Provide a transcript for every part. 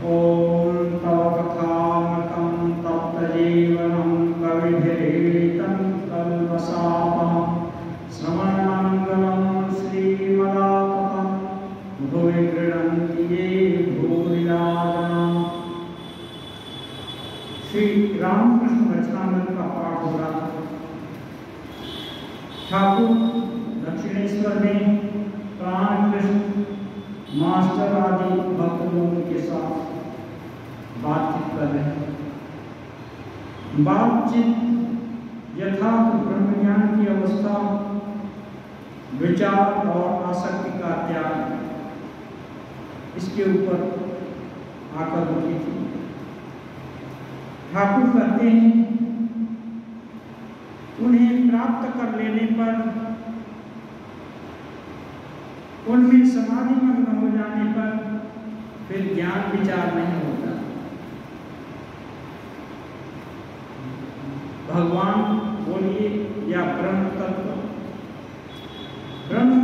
ओम तव कथामृतं तप्तजीवनं कविभिरीडितं कल्पशापं श्रवणमङ्गलं श्रीमदाततं भुवि गृह्णन्ति ये भूरिदा जना। श्री रामकृष्ण वचनामृत का पाठ हो रहा था। ठाकुर दक्षिणेश्वर में प्राण कृष्ण मास्टर आदि भक्त लोगों के साथ बातचीत कर रहे हैं। बातचीत यथार्थ ब्रह्म ज्ञान की अवस्था, विचार और आसक्ति का त्याग, इसके ऊपर आकर रुकी थी। ठाकुर कहते हैं उन्हें प्राप्त कर लेने पर, उनमें समाधि मग्न हो जाने पर फिर ज्ञान विचार नहीं होता। भगवान बोलिए या ब्रह्म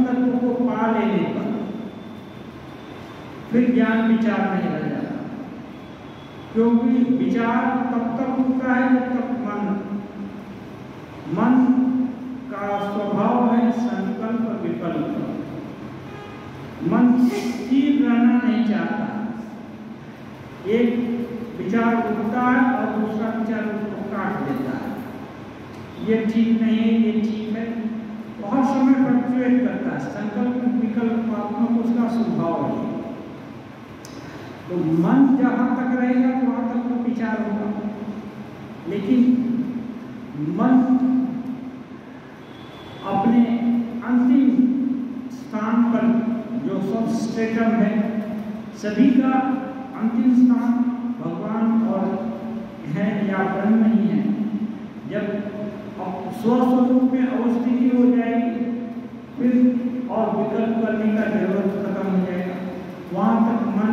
तत्व को पा लेने पर फिर ज्ञान विचार नहीं रह जाता, क्योंकि विचार तब तक होता है जब तक मन का स्वभाव है संकल्प विकल्प। मन स्थिर रहना नहीं चाहता, एक विचार उठता है और दूसरा विचार उसको काट देता है। ये ठीक नहीं है, ये ठीक है, बहुत समय फ्लक्चुएट करता है। संकल्प विकल्प आत्मा उसका स्वभाव है। तो मन जहाँ तक रहेगा वहाँ तक वो विचार होगा, लेकिन मन अपने अंतिम स्थान पर, जो सब स्टेटम है, सभी का अंतिम स्थान भगवान और है या ब्रह्म ही है। जब स्वस्वरूप में अवस्थिति हो जाएगी फिर और विकल्प करने का जरूरत खत्म हो जाएगा। वहाँ तक मन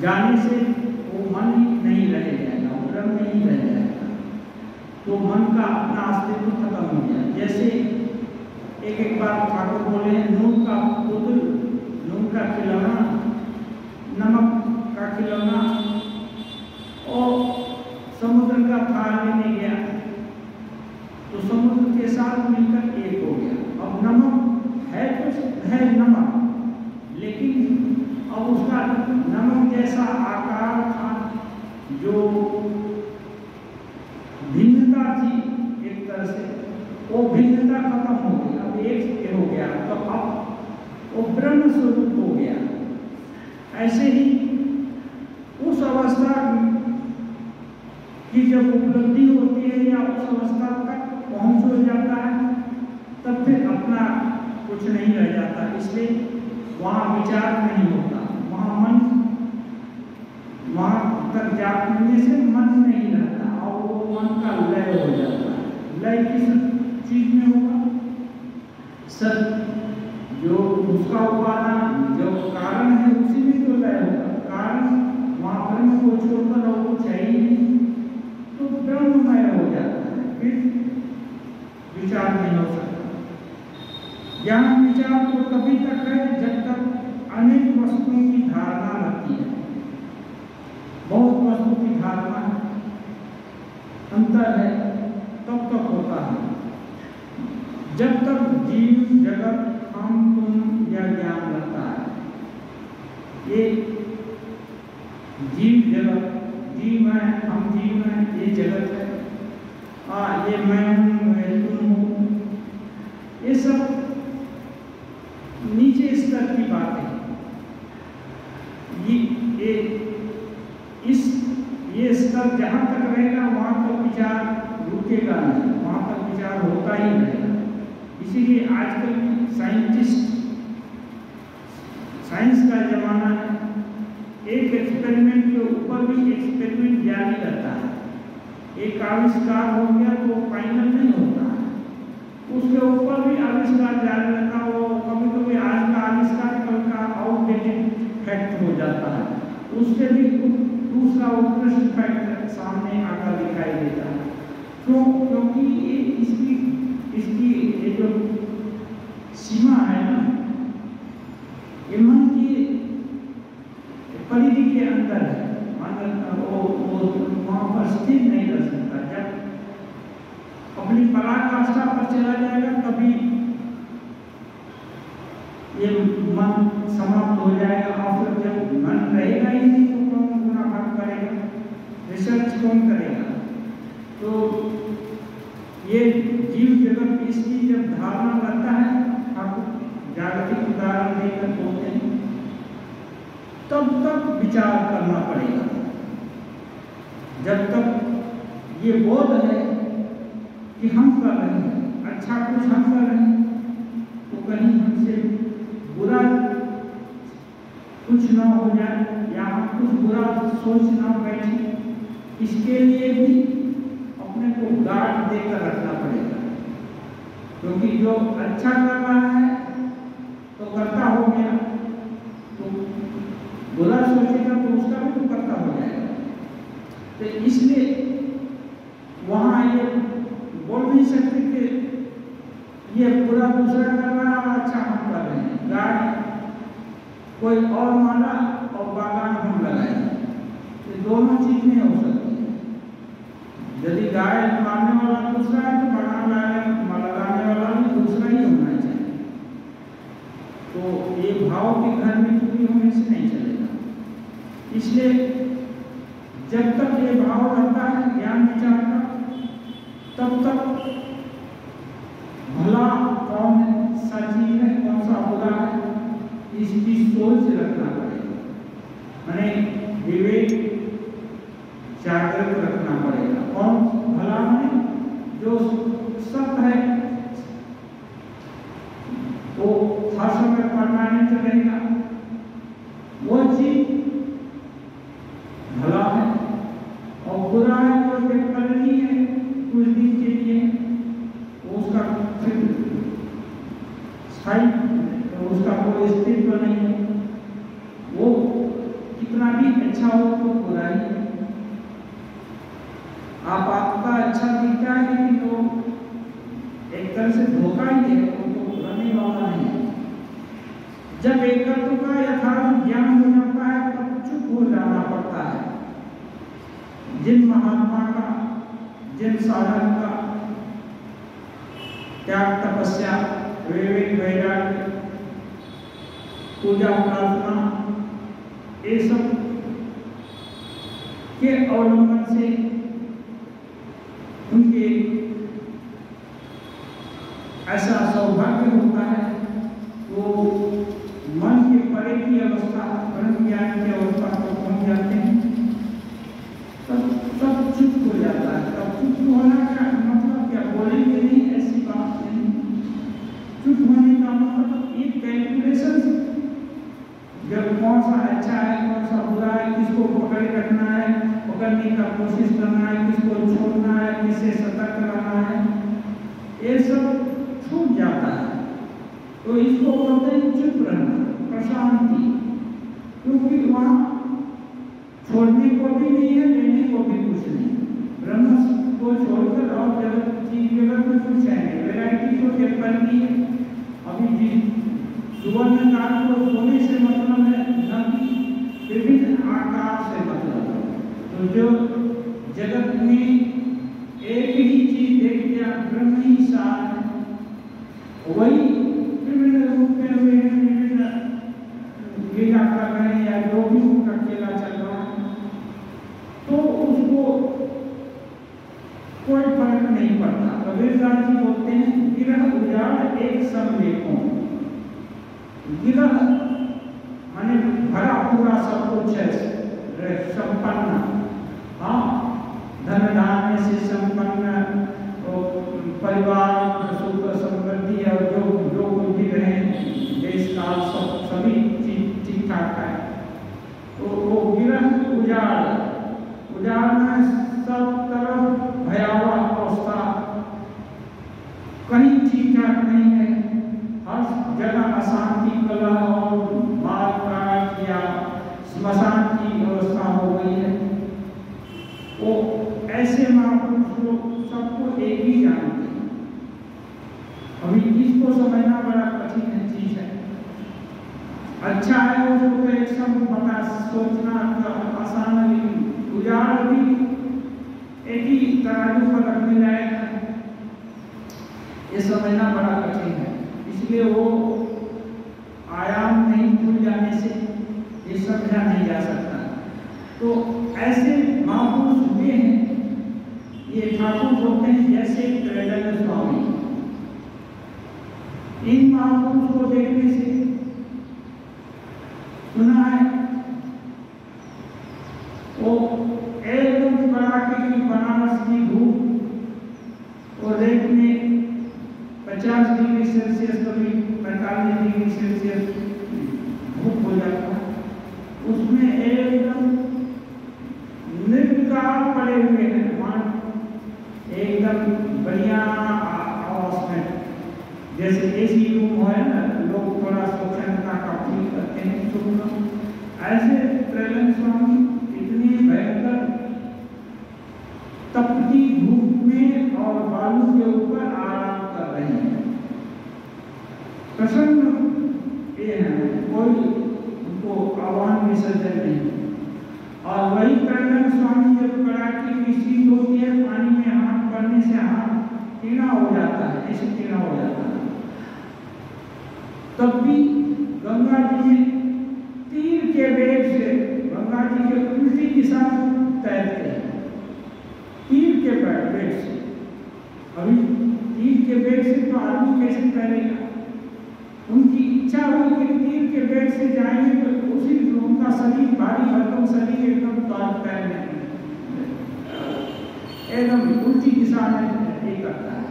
जाने से वो मन ही नहीं रह जाएगा, वो ब्रह्म नहीं रह जाएगा। तो मन का अपना अस्तित्व खत्म हो जाए। जैसे एक बार ठाकुर बोले हैं, नून का पुतुल, नून का खिलौना, नमक का खिलौना और समुद्र का थाल लेने गया तो समुद्र के साथ मिलकर एक हो गया। अब नमक है, कुछ है नमक, लेकिन अब उसका नमक जैसा आकार था, जो भिन्नता थी एक तरह से, वो भिन्नता खत्म हो गई, अब एक हो गया। तो अब वो ब्रह्म स्वरूप हो गया। ऐसे ही उस अवस्था की जब उपलब्धि होती है या उस अवस्था तक पहुंच हो जाता है, तब फिर अपना कुछ नहीं रह जाता। इसलिए वहाँ विचार नहीं होता, वहाँ तक जाने से मन नहीं रहता और वो मन का लय हो जाता है। लय किस चीज में होगा? सत, जो उसका उपादान, जो कारण है, उसी में तो लय होगा। कारण वहाँ ब्रह्म को छोड़कर और कुछ है ही नहीं, तो ब्रह्ममय हो जाता है, फिर विचार नहीं हो सकता। ज्ञान विचार तो तभी तक है जब तक अनेक वस्तुओं की धारणा रहती है। बहुत वस्तु की धारणा अंतर है तब तक होता है। जब तक जीव जगत हम तुम यह ज्ञान रहता है, ये जीव जगत, जीव है, हम जीव हैं, ये जगत है, ये मैं हूँ, मैं तुम हूँ, ये सब नीचे स्तर की बातें। ये स्तर जहाँ तक रहेगा वहाँ तक विचार रुकेगा नहीं, वहाँ तक विचार होता ही रहेगा। इसीलिए आजकल साइंस का जमाना है, एक एक्सपेरिमेंट के ऊपर भी एक्सपेरिमेंट जारी रहता है। एक आविष्कार हो गया तो फाइनल नहीं होता है, उसके ऊपर भी आविष्कार जारी रहता है। वो कभी कभी आज का आविष्कार कल का आउटडेटेड फैक्ट हो जाता है, उससे भी दूसरा उत्कृष्ट फैक्ट सामने आकर दिखाई देता है। क्यों? क्योंकि ये इसकी ये जो सीमा है ना, ये मन की परिधि के अंदर है, वो वहाँ पर स्थिर नहीं रह सकता। जब अपनी पराकाष्ठा पर चला जाएगा तभी ये मन समाप्त हो जाएगा। और फिर जब मन रहेगा ही नहीं तो कौन गुनाह करेगा, रिसर्च कौन करेगा? तो ये जीव जगत इसकी जब धारणा करता है, आपको जागतिक उदाहरण देकर बोलते हैं, तब तक विचार करना पड़ेगा। जब तक ये बोध है कि हम कर रहे हैं, अच्छा कुछ हम कर रहे हैं, तो कहीं हमसे बुरा कुछ ना हो जाए या हम कुछ बुरा सोच ना बैठे, इसके लिए भी अपने को गार्ड देकर रखना पड़ेगा। क्योंकि जो अच्छा कर रहा है तो करता हो गया, तो बुरा सोचेगा तो उसका भी तो करता हो जाएगा। तो इसलिए वहाँ ये बोल नहीं सकते कि ये बुरा दूसरा कर रहा है और अच्छा हम कर रहे हैं। गाड़ी कोई और माला और बागान हम लगाए, ये दोनों चीज नहीं हो सकती। यदि गाय मारने वाला दूसरा है तो बागान लगाने वाला भी दूसरा ही होना चाहिए। तो ये भाव के घर में चुकी होने से नहीं चलेगा। इसलिए जब तक ये भाव रहता है ज्ञान विचार का, तब तक भला कौन सही है, कौन सा बुरा है, इसकी सोच रखना पड़ेगा। मैंने विवेक जागृत रखना पड़ेगा। कौन भला है, जो सत्य है वो हर समय परमानेंट रहेगा, वो चीज भला है। और बुरा है जो टेम्पररी है, कुछ दिन के लिए, उसका स्थायी, उसका कोई अस्तित्व नहीं है। वो कितना भी अच्छा हो तो बुरा ही है। आपका अच्छा दिखता है लेकिन वो एक तरह से धोखा ही है, वो तो रहने वाला नहीं है। जब एकत्व का यथार्थ ज्ञान हो जाता है तब चुप हो जाना पड़ता है। जिन महात्मा का, जिन साधक का त्याग, तपस्या, विवेक, वैराग्य, पूजा, प्रार्थना, ये सब के अवलंबन से उनके ऐसा सौभाग्य होता है, वो मन के परे की अवस्था, ब्रह्म ज्ञान की अवस्था को पहुंच जाते हैं। तब चुप हो जाता है। तब चुप होना का मतलब क्या, बोलेंगे नहीं, ऐसी बात नहीं। चुप होने का मतलब ये कैलकुलेशन, जब कौन सा अच्छा है, कौन सा बुरा है, किसको पकड़े रखना है, पकड़ने का कोशिश करना है, किसको छोड़ना है, किसे सतर्क रहना है, ये सब छूट जाता है। तो इसको बोलते हैं चुप रहना, प्रशांति। क्योंकि वहाँ छोड़ने को भी नहीं है, लेने को भी कुछ नहीं। ब्रह्म को छोड़कर और जगत में कुछ है नहीं। वैरायटी तो टेम्पररी है। अभी सुवर्ण काल को सोने से मतलब है, विभिन्न आकार से मतलब है। तो जो जगत में एक ही चीज देख लिया, ब्रह्म ही सार है, वही विभिन्न रूप में विभिन्न लीला कर रहे हैं या जो भी उनका खेला चल रहा है, तो उसको कोई फर्क नहीं पड़ता। कबीरदास जी बोलते हैं, गिरह उजाड़ एक सब देखो। गिरह माने भरा पूरा सब कुछ है, संपन्न, हाँ, धन धान्य से संपन्न, परिवार, सुख, समृद्धि और जो कुछ भी रहे, देश काल सब सभी चीज ठीक ठाक है। तो वो गिरह उजाड़ में सब तरफ भयावह अवस्था, कहीं ठीक ठाक नहीं है, हर जगह अशांति, कलह और मार काट या स्मशान की व्यवस्था हो गई है। वो ऐसे महापुरुष को सबको एक ही जानते हैं। अभी इसको समझना बड़ा कठिन चीज है। अच्छा है उसको तो एक सब बता सोचना आसान है, लेकिन उजाड़ भी एक ही तराजू पर रखने लायक है, ये समझना बड़ा कठिन है। इसलिए वो आयाम नहीं भूल जाने से ये समझा नहीं जा सकता। तो ऐसे महापुरुष हुए हैं, ये ठाकुर होते हैं जैसे त्रैलोक्य स्वामी। इन महापुरुष को देखने से सुना है वो एकदम कड़ाके की बनारस की धूप और रेत में 50 डिग्री सेल्सियस कभी 45 डिग्री सेल्सियस धूप हो जाता है, उसमें एकदम निर्विकार पड़े हुए हैं, एकदम बढ़िया आवाज में, जैसे एसी रूम है ना, लोग थोड़ा स्वच्छता का फील करते हैं सुनना, ऐसे त्रैलोक्य स्वामी इतनी भयंकर तपती धूप में और बालू के ऊपर आराम कर रहे हैं। प्रसन्न ये है, कोई उनको आह्वान विसर्जन नहीं। और वही त्रैलोक्य स्वामी जब कड़ाके की शीत होती है, पानी में हाथ पड़ने से हाथ टीना हो जाता है, ऐसे टीना हो जाता है, तब भी गंगा जी में तीर के वेग से गंगा जी के उल्टी दिशा में तैरते हैं, तीर के वेग से। अभी तीर के वेग से तो आदमी कैसे तैरेगा? उनकी इच्छा हुई कि तीर के वेग से जाएंगे तो उसी उनका शरीर, भारी भरकम शरीर एकदम तैरने एकदम उल्टी दिशा में ये करता है।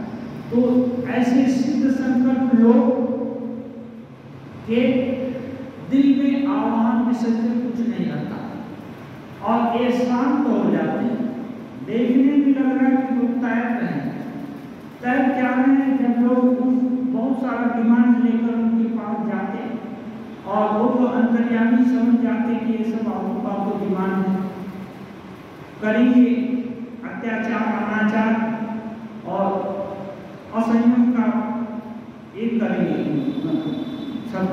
तो ऐसे सिद्ध संकल्प लोग के दिल में आह्वान विसर्जन कुछ नहीं रहता और ये शांत हो जाते हैं। देखने में लग रहा है कि लोग तैर रहे हैं, तैर क्या रहे हैं? जब लोग बहुत सारा डिमांड लेकर उनके पास जाते और वो तो अंतर्यामी समझ जाते कि ये सब आपको डिमांड है, करेंगे अत्याचार, अनाचार और असंयम का एक करेंगे, सब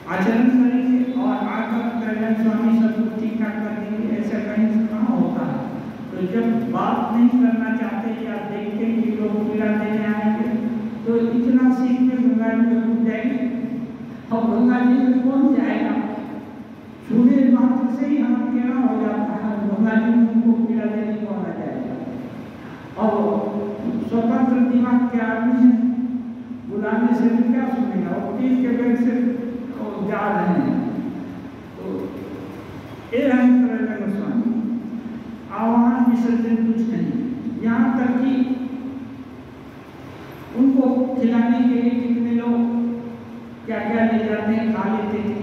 आचरण करेंगे और आकर त्रैलोक्य स्वामी सब कुछ ठीक ठाक कर देंगे। ऐसा कहीं कहाँ होता है? तो जब बात नहीं करना चाहते या देखते कि लोग पीड़ा देने आएंगे तो इतना सीख में गंगा जी में डूब जाएंगे और गंगा जी में कौन जाएगा? छूने मात्र से ही हम कहना हो जाता है, गंगा जी में उनको पीड़ा देने कौन आ जाएगा? और स्वतंत्र दिमाग के आदमी है, बुलाने से भी क्या सुनेगा? और तीर के वेग से जा रहे हैं। तो ये है त्रैलोक्य स्वामी, आह्वान विसर्जन कुछ नहीं। यहाँ तक कि उनको खिलाने के लिए कितने लोग क्या क्या ले जाते हैं, खा लेते थे।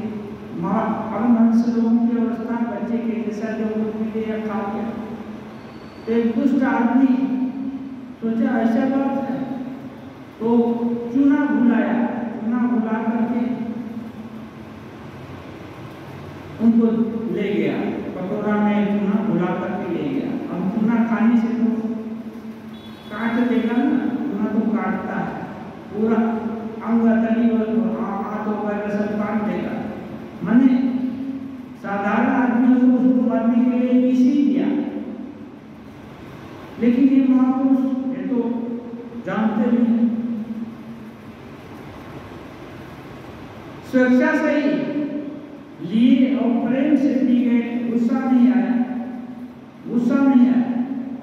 परमहंस लोगों की अवस्था बच्चे के जैसा जो मिले या खा गया। तो एक दुष्ट आदमी सोचा ऐसा बात है, तो चूना भुलाया, चूना भुला करके उनको ले गया, कटोरा में चूना भुला करके ले गया। अब चूना खाने से तो काट देगा ना, चूना तो काटता है, पूरा अंग तली और हाथ वगैरह सब काट देगा। मैंने साधारण आदमी को उसको मरने के लिए पीस ही दिया, लेकिन ये महापुरुष ये तो जानते भी हैं, स्वेच्छा से ही लिए और प्रेम से पी गए, गुस्सा नहीं आया, गुस्सा नहीं आया।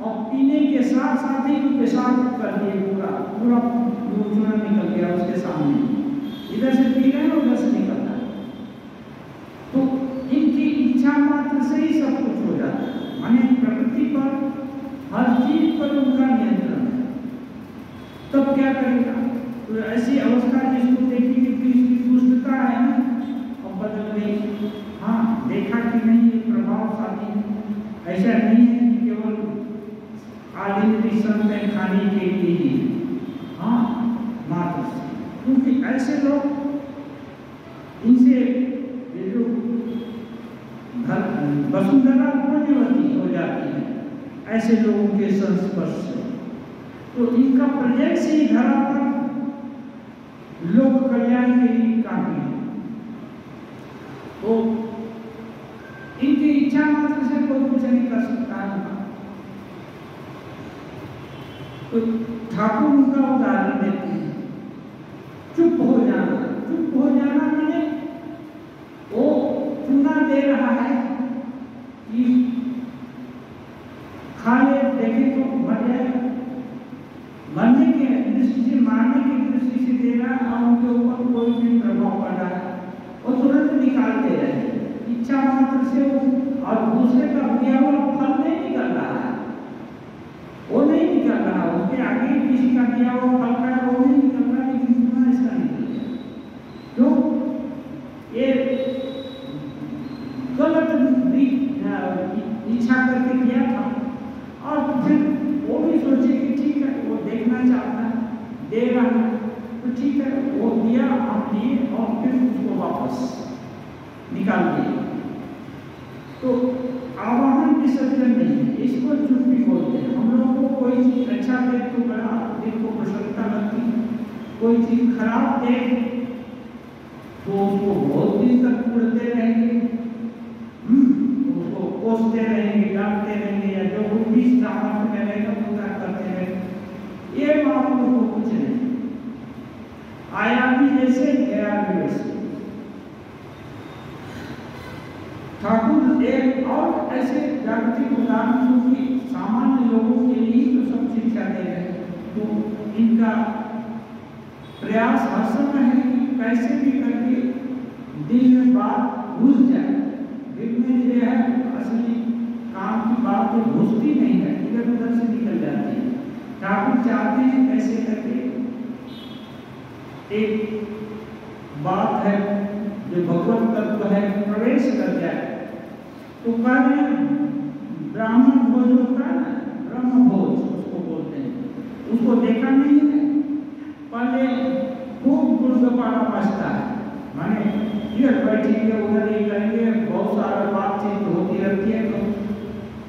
और पीने के साथ साथ ही पेशाब कर दिए, पूरा पूरा चूना निकल गया उसके सामने। इधर से पी रहे हैं उधर से निकल रहा है। तो इनकी इच्छा मात्र से ही सब कुछ हो जाता है, माने प्रकृति पर हर चीज पर उनका नियंत्रण है। तब क्या करेगा? तो ऐसी अवस्था जिसको देखेंगे कि इसकी दुष्टता है और बदल गई। हाँ, देखा कि नहीं ये प्रभावशाली है, ऐसा नहीं है कि केवल आदित्य संत खाने के लिए ही, हाँ मात्र से। क्योंकि ऐसे लोग, इनसे जो वसुंधरा पुण्यवती हो जाती है ऐसे लोगों के संस्पर्श से। तो इनका प्रेजेंस ही धरा पर लोक कल्याण के लिए काफी है। तो इनकी इच्छा मात्र से कोई कुछ नहीं कर सकता है। तो ठाकुर उनका उदाहरण देते हैं, चुप हो जाना। चुप हो जाना मैंने वो चुना दे रहा है कि खा ले, देखे तो मर जाएगा, मरने के दृष्टि से, मारने की दृष्टि से दे रहा है, और उनके ऊपर कोई भी प्रभाव पड़ रहा है वो तुरंत निकालते रहे इच्छा मात्र से वो, और दूसरे का दिया हुआ फल नहीं निकल रहा है, वो नहीं निकल रहा, उसके आगे किसी का दिया हुआ फल का वो नहीं निकल रहा, लेकिन तुम्हारा इसका निकल गया। क्यों? ये गलत इच्छा करके किया था, और फिर वो भी सोचे कि ठीक है, वो देखना चाहता है, दे रहा है, तो ठीक है, वो दिया, आप दिए, और फिर उसको वापस निकाल दिए। तो आवाहन विसर्जन नहीं है, इसको चुप्पी बोलते हैं। हम लोगों को कोई चीज अच्छा दे तो बड़ा दिल को प्रसन्नता लगती, कोई चीज खराब दे तो उसको बहुत दिन तक उड़ते रहेंगे, उसको कोसते रहेंगे, डांटते रहेंगे, या जो कुछ भी सामर्थ्य में रहेगा पूरा करते रहेंगे। ये महापुरुष को कुछ नहीं, आया भी जैसे गया भी वैसे। ठाकुर एक और ऐसे जागतिक उदाहरण की सामान्य लोगों के लिए तो सब शिक्षा दे रहे हैं, तो इनका प्रयास हर समय है कि कैसे भी करके दिल में बात घुस जाए। दिल में जो है असली काम की बात तो घुसती नहीं है, इधर उधर से निकल जाती है। ठाकुर चाहते हैं कैसे करके एक बात है जो भगवत तत्व है प्रवेश कर जाए। तो कहते ब्राह्मण भोज होता है ना, ब्रह्म भोज उसको बोलते हैं, उसको देखा नहीं है, पहले खूब गुड़गुड़ाना बजता है, माने इधर बैठेंगे उधर ही करेंगे, बहुत सारा बातचीत होती रहती है, तो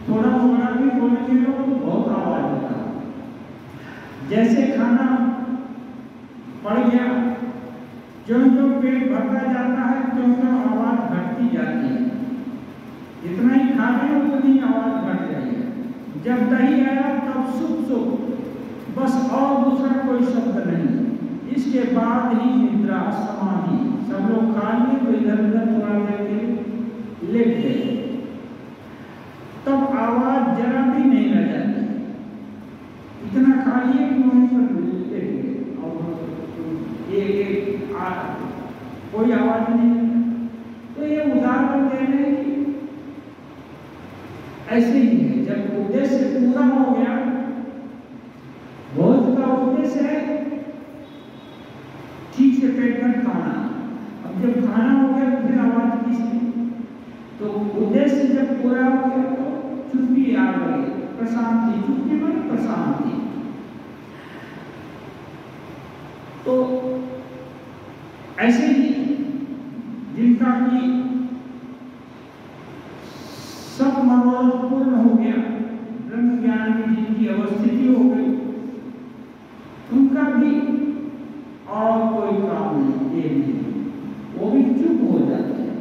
थोड़ा मोड़ा भी बोलेंगे तो बहुत आवाज होता है। जैसे खाना पड़ गया, जो जो पेट भरता जाता है त्यों त्यों आवाज घटती जाती है, जितना ही खा रहे हो उतनी आवाज घट रही है। जब दही आया तब सुख सुख, बस और दूसरा कोई शब्द नहीं। इसके बाद ही निद्रा समाधि, सब लोग खा लिए तो इधर उधर थोड़ा देर के लेट गए, तब आवाज जरा भी नहीं रह जाती, इतना खा लिए कि वहीं पर लेट गए, और एक कोई आवाज नहीं। तो ये उदाहरण दे रहे हैं कि ऐसे ही है, जब उद्देश्य पूरा हो गया, भोज का उद्देश्य है ठीक से पेट भर खाना, अब जब खाना हो गया तो फिर आवाज किसकी? तो उद्देश्य जब पूरा हो गया तो चुप्पी आ गई, प्रशांति, चुप्पी में प्रशांति। तो ऐसे ही जिनका की सब मनोरथ पूर्ण हो गया, ब्रह्म ज्ञान में जिनकी अवस्थिति हो गई, उनका भी और कोई काम नहीं, ये नहीं, वो भी चुप हो जाते हैं।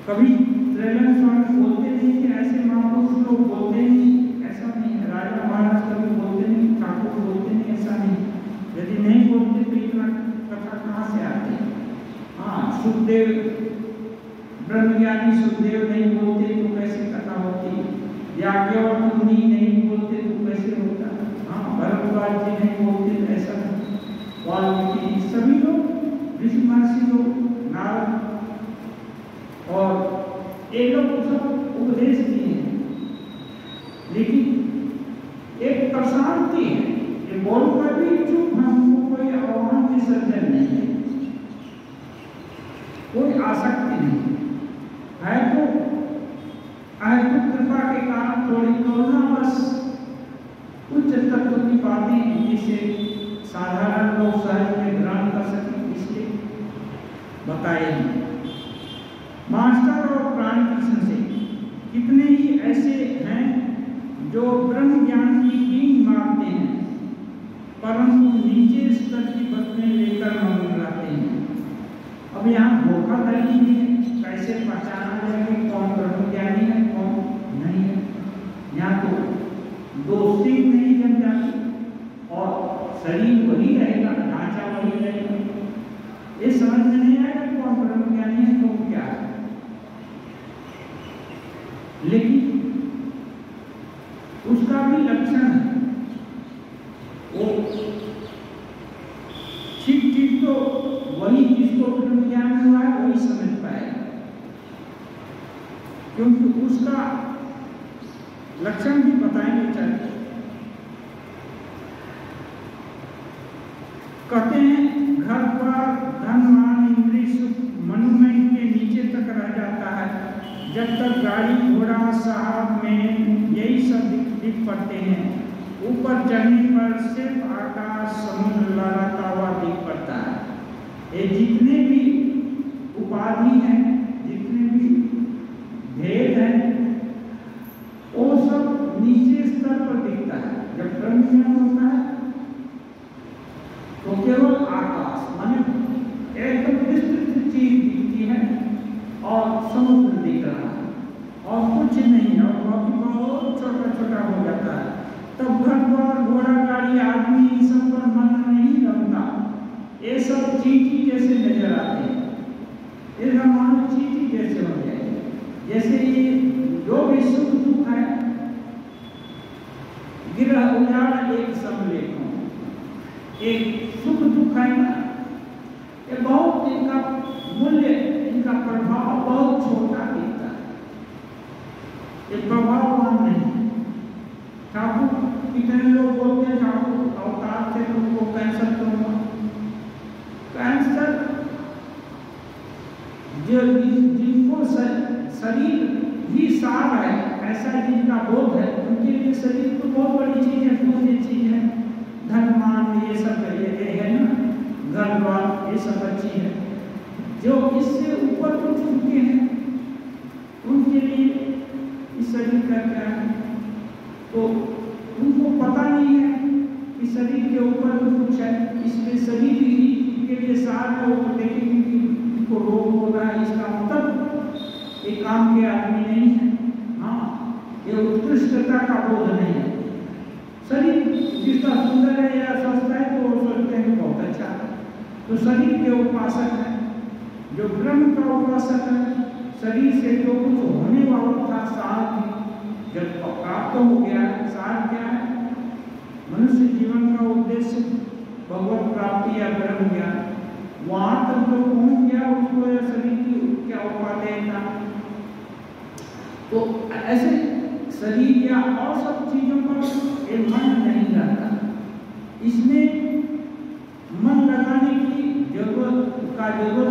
कभी त्रैलन स्वामी बोलते नहीं कि ऐसे महापुरुष लोग बोलते नहीं, ऐसा नहीं है। राजा महाराज कभी बोलते नहीं, ठाकुर बोलते नहीं, ऐसा नहीं। यदि नहीं बोलते तो इतना कथा कहाँ से आती है? हाँ, सुखदेव, ब्रह्मज्ञानी सुखदेव नहीं बोलते तो कैसे कथा होती? याज्ञवल्क्य मुनि नहीं बोलते तो कैसे होता? हाँ, भरद्वाज जी नहीं बोलते तो ऐसा नहीं। वाल्मीकि, सभी लोग, ऋषि महर्षि लोग, नारद, और ये लोग सब उपदेश दिए हैं, लेकिन एक प्रशांति है, ये बोलकर भी चुप, हमको कोई आह्वान विसर्जन नहीं है, कोई आसक्ति नहीं है। तो कृपा के कारण थोड़ी करुणा बस उच्च तत्व की बातें जिसे साधारण लोग सहज में ग्रहण कर सकें, इसलिए बताए हैं। मास्टर और प्राण कृष्ण से कितने ही ऐसे हैं जो ब्रह्म ज्ञान की कीन मारते हैं, परंतु नीचे स्तर की बातें लेकर मंगलाते हैं। अब यहाँ धोखाधड़ी है, क्योंकि उसका लक्षण भी बताएंगे चाहिए। कहते हैं घर पर धनवान इंद्रिय सुख मनोमय के नीचे तक रह जाता है, जब तक गाड़ी घोड़ा साहब में यही सब दिख पड़ते हैं। ऊपर चढ़ने पर सिर्फ आकाश समुद्र लहराता हुआ दिख पड़ता है। ये जितने भी उपाधि हैं, जितने भी भेद हैं, वो सब नीचे स्तर पर दिखता है। जब ब्रह्म ज्ञान होता है तो केवल आकाश माने एकदम विस्तृत चीज दिखती है और समुद्र दिख रहा है और कुछ नहीं है, और बाकी बहुत छोटा छोटा हो जाता है। तब घर द्वार घोड़ा गाड़ी आदमी इन सब पर मन नहीं लगता, ये सब चीटी जैसे नजर आते हैं। ये मानो चीटी जैसे हो जाए, जैसे ये जो भी सुख दुख है गिरह उजाड़ एक समलेख हो, एक सुख दुख है ना, ये बहुत इनका मूल्य, इनका प्रभाव बहुत छोटा दिखता है, ये प्रभाववान नहीं। ठाकुर कितने लोग बोलते हैं ठाकुर अवतार से तुमको कैंसर क्यों हुआ? कैंसर जो जिनको शरीर ही सार है, ऐसा जिनका बोध है, उनके लिए शरीर तो बहुत बड़ी चीज है, पूज्य चीज है। धनमान ये सब है ना, घर द्वार ये सब अच्छी है। जो इससे ऊपर उठ चुके हैं उनके लिए इस शरीर का क्या है, तो उनको पता नहीं है कि शरीर के ऊपर तो कुछ है, इसलिए शरीर ही के लिए सार है। वो देखेंगे कि इनको रोग हो रहा है, इसका मतलब ये काम के आदमी नहीं है। हाँ, ये उत्कृष्टता का बोध नहीं है। शरीर जितना सुंदर है या स्वस्थ है तो वो सोचते हैं कि बहुत अच्छा है। तो शरीर के उपासक है, जो ब्रह्म का उपासक है, शरीर से जो कुछ होने वाला था सार जब प्राप्त हो गया। सार क्या है? मनुष्य जीवन का उद्देश्य भगवत प्राप्ति या ब्रह्म ज्ञान। वहां तक जो पहुंच गया उसको शरीर की क्या उपादेय था। तो ऐसे शरीर या और सब चीजों पर मन नहीं रहता, इसमें मन लगाने की जरूरत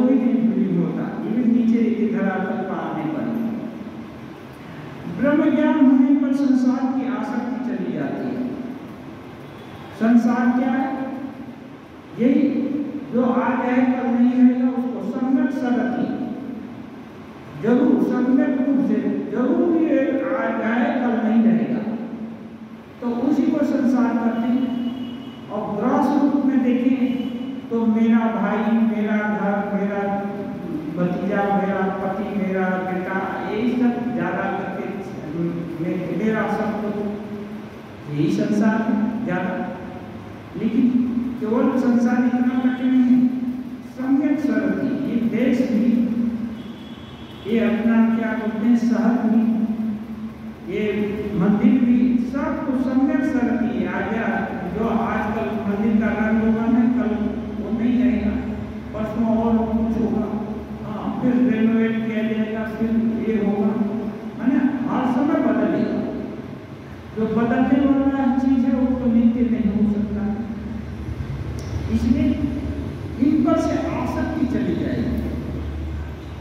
भी नहीं होता, ये भी नीचे धरातल पर आने पर। ब्रह्म ज्ञान होने पर संसार की आसक्ति चली जाती है। संसार क्या है? यही जो आज है कल नहीं रहेगा, उसको सम्यक सरति, जरूर सम्यक रूप से जरूर ये आज है कल नहीं रहेगा, तो उसी को संसार करते हैं। और ग्रास रूप में देखें तो मेरा भाई, मेरा घर, मेरा भतीजा, मेरा पति, मेरा बेटा, यही सब ज्यादा करके मेरा सब कुछ यही संसार है ज्यादा। लेकिन केवल संसार इतना करके नहीं है, सम्यक सरति, ये देश भी, ये अपना क्या बोलते हैं शहर भी, ये मंदिर भी, सब कुछ सम्यक सरति आ गया। जो आजकल मंदिर का रंग रोगन है, कल वो नहीं रहेगा, परसों और कुछ होगा, हाँ फिर रेनोवेट किया जाएगा, फिर ये होगा, है ना, हर समय बदलेगा। जो बदलने वाला चीज है वो तो नित्य नहीं हो सकता, इसलिए इन पर से आसक्ति चली जाएगी।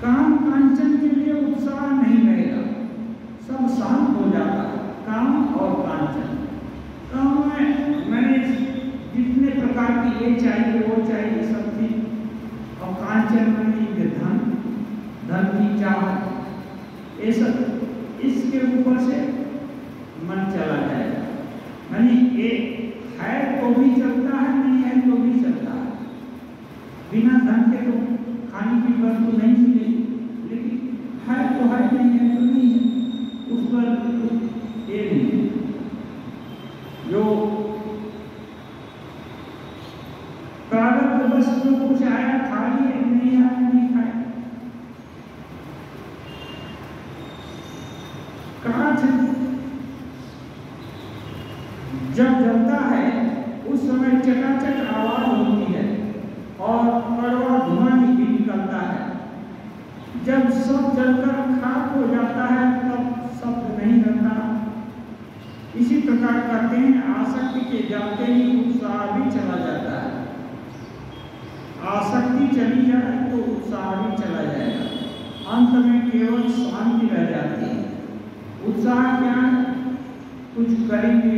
काम कांचन के लिए उत्साह नहीं रहेगा, सब शांत हो जाता है। काम और कांचन, काम में मैंने जितने प्रकार की ये चाहिए वो चाहिए सब चीज, और कांचन में धन, धन की चाह, ये सब, इसके ऊपर से मन चला जाएगा। यानी ये है तो भी चलता है, नहीं है तो भी चलता है। बिना धन के तो खाने की वस्तु नहीं मिलेगी, लेकिन है तो है, नहीं है तो नहीं है, उस पर ये नहीं। जो प्रारब्ध बस जो कुछ आया खा लिए, नहीं आया नहीं खाया। कांच जब जलता है उस समय चकाचक आवाज होती है और कड़वा धुआं निकलता है। जब सब जलकर खाक हो जाता है तब शब्द नहीं रहता। इसी प्रकार कहते हैं आसक्ति के जाते ही उत्साह भी चला जाता है। आसक्ति चली जाए तो उत्साह भी चला जाएगा। अंत में केवल शांति रह जाती है। उत्साह क्या है? कुछ करेंगे,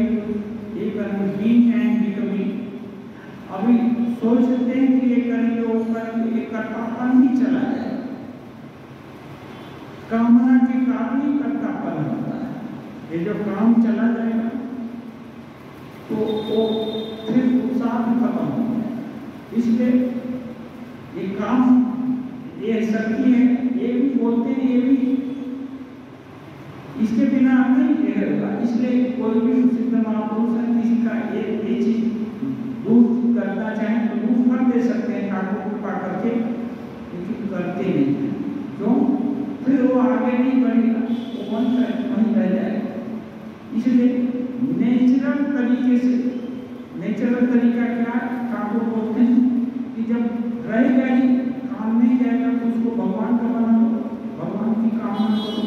ये करेंगे, बीइंग एंड बिकमिंग। अभी सोचते हैं कि ये करेंगे, वो करेंगे, ये कर्तापन ही चला जाएगा। कामना के कारण ही कर्तापन होता है। ये जो काम चला जाएगा तो वो फिर उत्साह भी खत्म हो जाएगा। इसलिए ये काम, ये शक्ति है, ये भी बोलते हैं, ये भी इसके बिना नहीं रहेगा। इसलिए कोई भी सिद्ध महापुरुष है, किसी का ये चीज दूर करना चाहे तो दूर कर दे सकते हैं ठाकुर कृपा करके, लेकिन करते नहीं। क्यों? फिर वो आगे नहीं बढ़ेगा, वो वहीं रह जाएगा। इसलिए नेचुरल तरीके से, नेचुरल तरीका क्या ठाकुर बोलते हैं कि जब रहेगा ही, काम नहीं जाएगा तो उसको भगवान का बना दो, भगवान की कामना करो,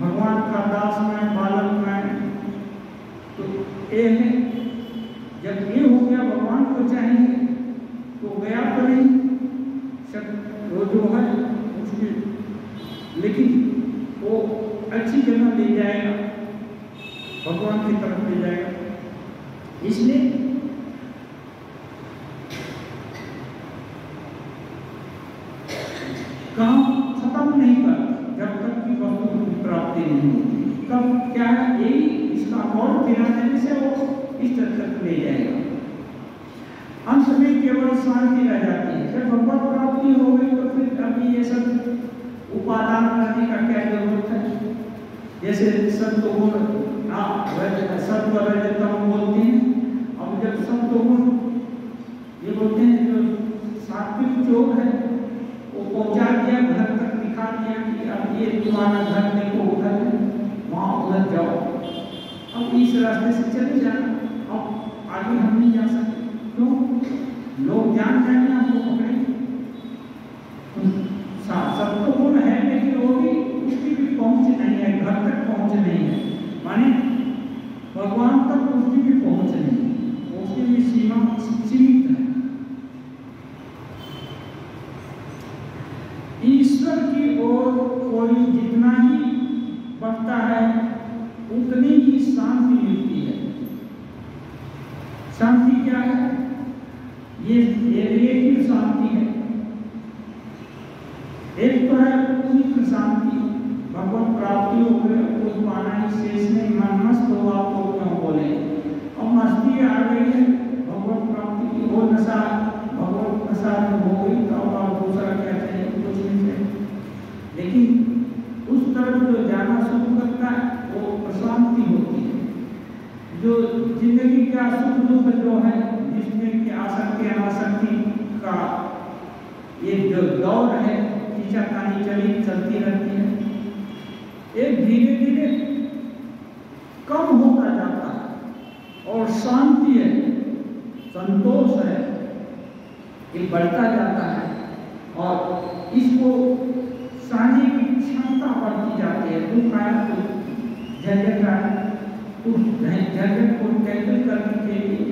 भगवान का दास में, बालक में। तो ये है, जब ये हो गया भगवान को चाहिए तो गया तो नहीं वो जो है उसकी, लेकिन वो अच्छी जगह ले जाएगा, भगवान की तरफ ले जाएगा। इसलिए काम खत्म नहीं कर जब तक कि वस्तु की प्राप्ति नहीं होती। तब क्या है, यही इसका और ध्यान देने से वो इस तक ले जाएगा। अंत में केवल शांति रह जाती है। जब भगवत प्राप्ति हो गई तो फिर अभी ये सब उपादान करने का क्या जरूरत है? जैसे सत्वगुण सत्व रजतम बोलते हैं। अब जब सत्वगुण ये बोलते हैं, जो सात्विक जो है वो पहुंचा दिया, घर तक दिखा दिया कि अब ये तुम्हारा घर देखो, उधर वहां उधर जाओ, अब इस रास्ते से चले जाना, अब आगे हम नहीं जा सकते। क्यों? लोग जान जाएंगे, हमको पकड़ेंगे। सत्वगुण है लेकिन वो भी, उसकी भी पहुंच नहीं है, घर तक पहुंच नहीं है, माने भगवान तक उसकी भी पहुंच नहीं, उसकी भी सीमा सीमित है। ईश्वर की ओर कोई जितना ही बढ़ता है उतनी ही शांति मिलती है। शांति क्या है? ये एक ही शांति है। एक तो है पूरी शांति, भगवत प्राप्ति हो गई, कोई पाना ही शेष नहीं, मन मस्त हो आप तो क्यों बोले। अब मस्ती आ गई है, भगवत प्राप्ति की वो नशा, भगवत नशा हो गई तो अब दूसरा क्या चाहिए? कुछ नहीं चाहिए। लेकिन उस तरफ जो जाना शुरू करता है वो प्रशांति होती है। जो जिंदगी का सुख दुख जो है, जिसमें कि आसक्ति अनासक्ति का ये जो दौर है, खींचा तानी चलती रहती है, एक धीरे धीरे कम होता जाता है और शांति है, संतोष है, ये बढ़ता जाता है और इसको सहने की क्षमता बढ़ती जाती है। दुख आया तो झंझट आया, उस झंझट को टैकल करने के लिए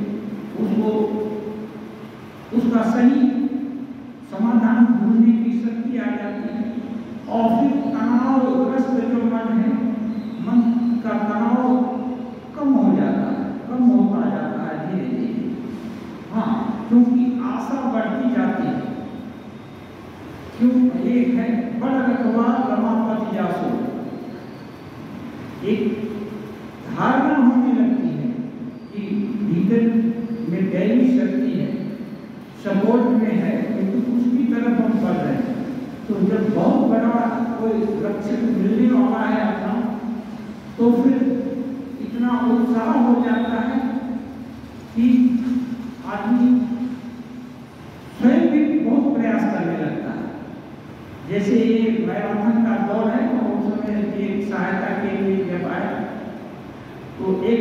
उसको उसका सही समाधान ढूंढने की शक्ति आ जाती है। और फिर तनावग्रस्त जो मन है, मन का तनाव कम हो जाता है, कम होता जाता है धीरे धीरे। हाँ, क्योंकि आशा बढ़ती जाती है। क्यों? एक है बड़ रखवा रमापति जासो, एक धारणा होने लगती है कि भीतर में दैवी शक्ति है, सपोर्ट में है, क्योंकि उसकी तरफ हम बढ़ रहे हैं। तो जब बहुत बड़ा कोई रक्षक मिलने वाला है अपना, तो फिर इतना उत्साह हो जाता है कि आदमी स्वयं भी बहुत प्रयास करने लगता है। जैसे ये मैराथन का दौर है, तो उस समय एक सहायता के लिए जब आया तो एक